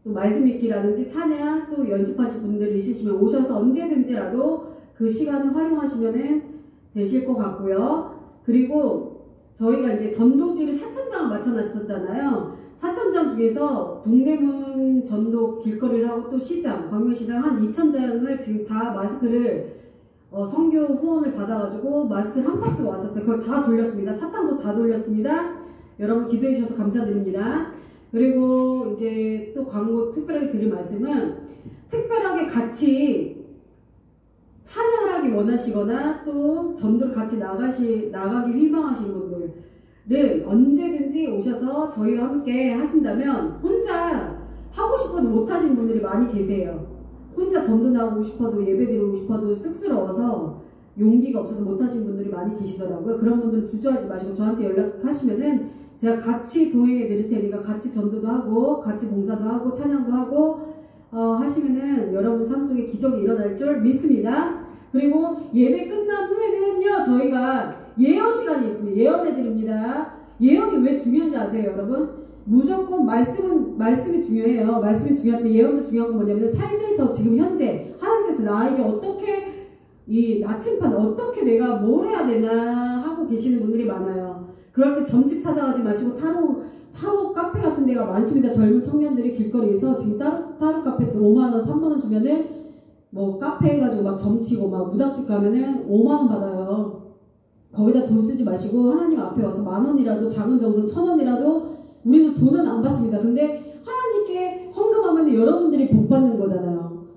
또 말씀 읽기라든지 찬양 또 연습하실 분들이 있으시면 오셔서 언제든지라도 그 시간을 활용하시면 되실 것 같고요. 그리고 저희가 이제 전도지를 4천장을 맞춰놨었잖아요. 4천장 중에서 동대문 전도 길거리를 하고 또 시장, 광명시장 한 2천장을 지금 다 마스크를 선교 후원을 받아가지고 마스크를 한 박스가 왔었어요. 그걸 다 돌렸습니다. 사탕도 다 돌렸습니다. 여러분 기도해 주셔서 감사드립니다. 그리고 이제 또 광고 특별하게 드릴 말씀은 특별하게 같이 찬양을 하기 원하시거나 또 전도를 같이 나가기 희망하시는 분들은 언제든지 오셔서 저희와 함께 하신다면 혼자 하고 싶어도 못 하시는 분들이 많이 계세요. 혼자 전도 나오고 싶어도 예배 드리고 싶어도 쑥스러워서 용기가 없어서 못 하시는 분들이 많이 계시더라고요. 그런 분들은 주저하지 마시고 저한테 연락하시면은 제가 같이 도행해 드릴 테니까 같이 전도도 하고 같이 봉사도 하고 찬양도 하고 하시면은 여러분 삶 속에 기적이 일어날 줄 믿습니다. 그리고 예배 끝난 후에는요 저희가 예언 시간이 있습니다. 예언해 드립니다. 예언이 왜 중요한지 아세요, 여러분? 무조건 말씀이 중요해요. 말씀이 중요하지만 예언도 중요한 건 뭐냐면 삶에서 지금 현재 하나님께서 나에게 어떻게 이 나침반 어떻게 내가 뭘 해야 되나 하고 계시는 분들이 많아요. 그럴 때 점집 찾아가지 마시고 타로 카페 같은 데가 많습니다. 젊은 청년들이 길거리에서 지금 타로 카페 때 5만원, 3만원 주면은 뭐 카페 해가지고 막 점치고 막 무당집 가면은 5만원 받아요. 거기다 돈 쓰지 마시고 하나님 앞에 와서 10,000원이라도 작은 정성 1,000원이라도 우리는 돈은 안 받습니다. 근데 하나님께 헌금하면 여러분들이 복 받는 거잖아요.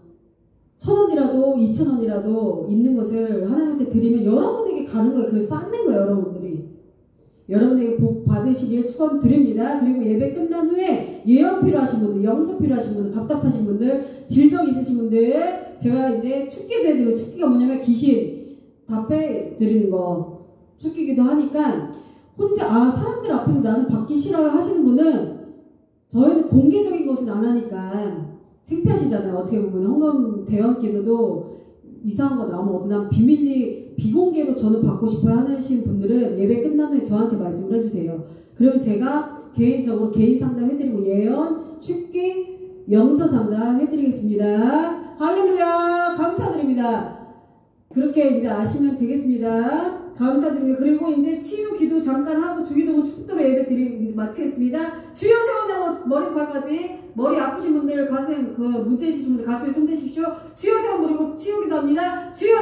1,000원이라도 2,000원이라도 있는 것을 하나님한테 드리면 여러분에게 가는 거예요. 그걸 쌓는 거예요, 여러분들이. 여러분에게 복 받으시길 축원드립니다. 그리고 예배 끝난 후에 예언 필요하신 분들, 영서 필요하신 분들, 답답하신 분들, 질병 있으신 분들, 제가 이제 축기도 해드리고, 축기가 뭐냐면 귀신 답해 드리는 거 축기기도 하니까 혼자 사람들 앞에서 나는 받기 싫어요 하시는 분은 저희는 공개적인 것은 안 하니까 창피하시잖아요. 어떻게 보면 헌금 대원기도도 이상한 거 나오면 어떠나 비밀리 비공개로 저는 받고 싶어요 하시는 분들은 예배 끝난 후에 저한테 말씀을 해주세요. 그러면 제가 개인적으로 개인 상담 해드리고 예언, 축기, 영서 상담 해드리겠습니다. 할렐루야 감사드립니다. 그렇게 이제 아시면 되겠습니다. 감사드립니다. 그리고 이제 치유 기도 잠깐 하고 주기도문 축도로 예배 드리고 이제 마치겠습니다. 주여 세워나고 머리에서 발까지 머리 아프신 분들 가슴 문제 있으신 분들 가슴에 손 대십시오. 주여 세워 그리고 치유 기도합니다. 주여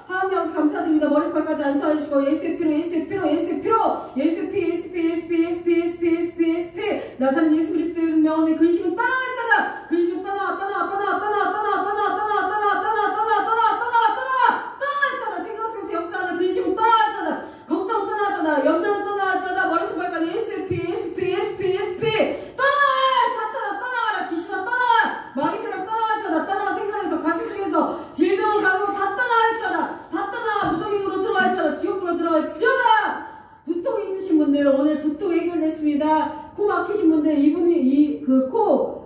하나님 아버지 감사드립니다. 머리에서 발까지 안수해 주시고 예수의 피로 예수의 피로 예수의 피로 예수의 피 예수의 피 예수의 피 예수의 피 예수의 피 예수의 피 예수의 피 나사렛 예수 그리스도의 명언에 근심은 떠나갔잖아. 근심은 떠나 생각 속에서 역사하는 근심은 떠나갔잖아. 걱정은 떠나갔잖아. 염려는 떠나갔잖아. 머리에서 발까지 예수의 피 예수의 피 예수의 피 예수의 피 마귀세력 떠나갔잖아. 떠나 생각에서 가슴 속에서 질병을 가지고 다 떠나갔잖아. 다 떠나 무적행으로 들어갔잖아. 지옥으로 들어갔잖아. 두통 있으신 분들 오늘 두통 해결됐습니다. 코 막히신 분들 이분이 코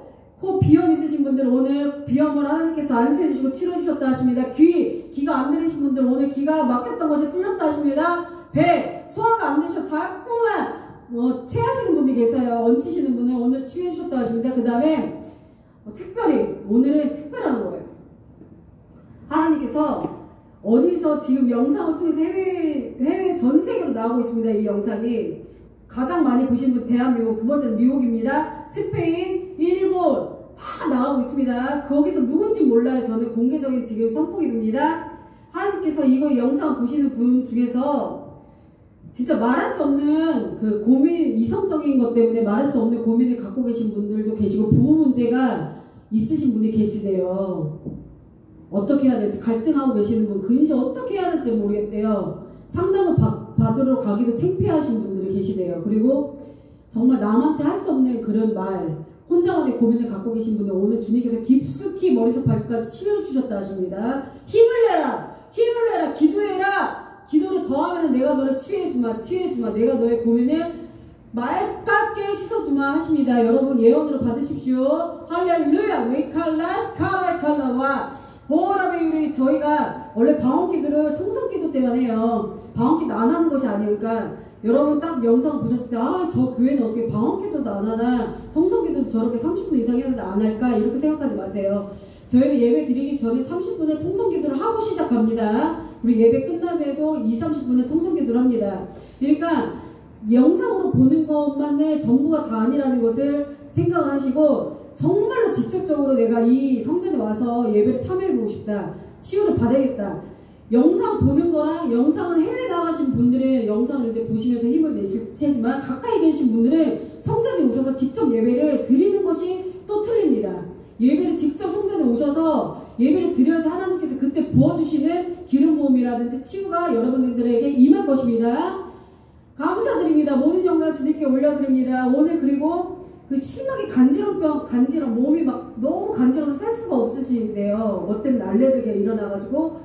오늘 비염을 하나님께서 안수해주시고 치료해주셨다 하십니다. 귀가 안 들리신 분들 오늘 귀가 막혔던 것이 뚫렸다 하십니다. 배, 소화가 안 되셔 자꾸만 체하시는 분이 계세요. 얹히시는 분은 오늘 치유해주셨다 하십니다. 그 다음에 특별히 오늘은 특별한 거예요. 하나님께서 어디서 지금 영상을 통해서 해외 전 세계로 나오고 있습니다. 이 영상이 가장 많이 보신 분 대한민국, 두 번째는 미국입니다. 스페인, 일본 다 나오고 있습니다. 거기서 누군지 몰라요. 저는 공개적인 지금 선포기 듭니다. 하나님께서 이거 영상 보시는 분 중에서 진짜 말할 수 없는 그 고민, 이성적인 것 때문에 말할 수 없는 고민을 갖고 계신 분들도 계시고 부부 문제가 있으신 분이 계시대요. 어떻게 해야 될지 갈등하고 계시는 분, 근시 어떻게 해야 될지 모르겠대요. 상담을 받으러 가기도 창피하신 분들이 계시대요. 그리고 정말 남한테 할 수 없는 그런 말, 혼자만의 고민을 갖고 계신 분들 오늘 주님께서 깊숙이 머리에서 발끝까지 치유해 주셨다 하십니다. 힘을 내라! 힘을 내라! 기도해라! 기도를 더하면 내가 너를 치유해주마, 치유해주마. 내가 너의 고민을 맑게 씻어주마 하십니다. 여러분 예언으로 받으십시오. 할렐루야! 웨이칼라 스카라이칼라와 보라베유리 저희가 원래 방언기도를 통성기도 때만 해요. 방언기도 안 하는 것이 아니니까 여러분 딱 영상 보셨을 때 저 교회는 어떻게 방언기도도 안 하나 통성기도도 저렇게 30분 이상 했는데 안 할까 이렇게 생각하지 마세요. 저희는 예배 드리기 전에 30분의 통성기도를 하고 시작합니다. 우리 예배 끝나면도 20-30분의 통성기도를 합니다. 그러니까 영상으로 보는 것만의 전부가 다 아니라는 것을 생각을 하시고 정말로 직접적으로 내가 이 성전에 와서 예배를 참여해보고 싶다. 치유를 받아야겠다. 영상 보는 거랑 영상은 해외 나가신 분들은 영상을 이제 보시면서 힘을 내시지만 가까이 계신 분들은 성전에 오셔서 직접 예배를 드리는 것이 또 틀립니다. 예배를 직접 성전에 오셔서 예배를 드려야지 하나님께서 그때 부어주시는 기름 부음이라든지 치유가 여러분들에게 임할 것입니다. 감사드립니다. 모든 영광 주님께 올려드립니다. 오늘 그리고 그 심하게 간지럼 몸이 막 너무 간지러워서 살 수가 없으신데요. 뭐 때문에 알레르기가 일어나가지고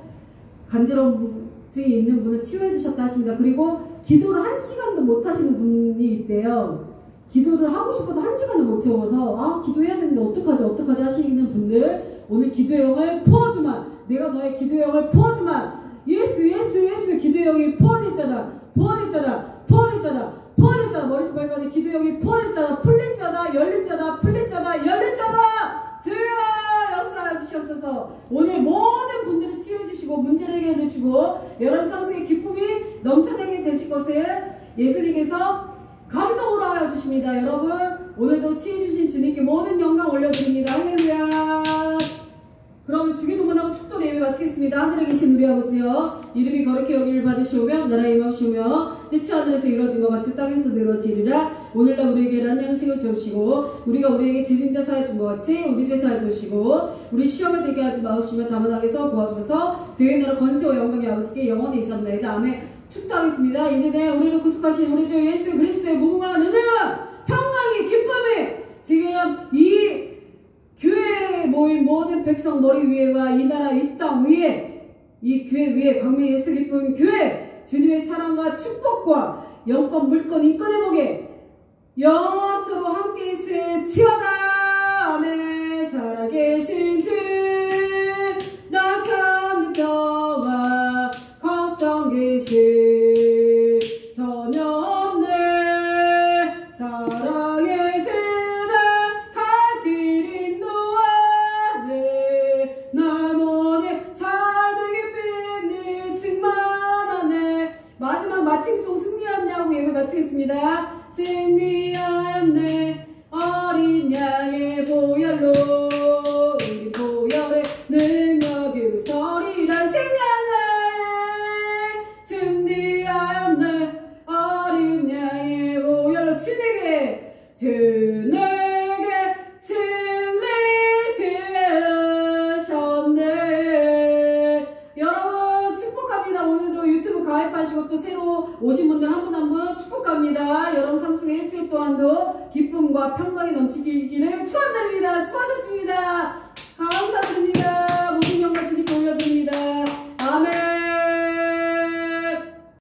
간지럼증이 있는 분을 치유해 주셨다 하십니다. 그리고 기도를 1시간도 못 하시는 분이 있대요. 기도를 하고 싶어도 1시간도 못 채워서 기도해야 되는데 어떡하지 하시는 분들 오늘 기도의 영을 부어주마. 내가 너의 기도의 영을 부어주마. 예수 기도의 영이 부어졌잖아. 머릿속 발까지 기도의 영이 부어졌잖아. 풀렸잖아. 열렸잖아. 주여 역사해 주시옵소서. 오늘 모든 분들을 치유해 주시고 문제를 해결해 주시고 여러분 상속의 기쁨이 넘쳐나게 되실 것을 예수님께서 감동으로 하여 주십니다. 여러분 오늘도 치유해 주신 주님께 모든 영광 올려드립니다. 할렐루야. 그러면 주기도문하고 축도 예배 마치겠습니다. 하늘에 계신 우리 아버지여 이름이 거룩히 여기를 받으시오며 나라의 임하시오며 뜻이 하늘에서 이루어진 것 같이 땅에서도 이루어지리라. 오늘날 우리에게 란 양식을 주옵시고 우리가 우리에게 죄진자 사해 준 것 같이 우리 죄 사해 주시고 우리 시험에 들게 하지 마시며 다만 악에서 구하옵소서. 대의 나라 권세와 영광의 아버지께 영원히 있었나이다. 아멘. 축도하겠습니다. 이제 우리를 구속하신 우리 주 예수 그리스도의 무궁한 은혜와 평강이 기쁨이 지금 이 교회에 모인 모든 백성 머리 위에와 이 나라 이 땅 위에 이 교회 위에 광명 예수 기쁜 교회 주님의 사랑과 축복과 영권 물권 인권 회복에 영원토록 함께 있을지어다. 아멘. 살아계신 주 낙한 병과 걱정 계시 전혀 없네. 사랑의 새날 갈 길 인도하네. 날모네 삶의 깊이는 충만하네. 마지막 마침송 승리하였네 하고 예배 마치겠습니다. 승리하였네 어린 양의 보혈로 우리 보혈의 능력으로 서리라. 승리하였네 어린 양의 보혈로 주에게 승리 주셨네. 여러분 축복합니다. 오늘도 유튜브 가입하시고 또 새로 오신 분들 한 분 한 분 축복합니다. 여러분 상속의 일주일 동안도 기쁨과 평강이 넘치기를 축원드립니다. 수고하셨습니다.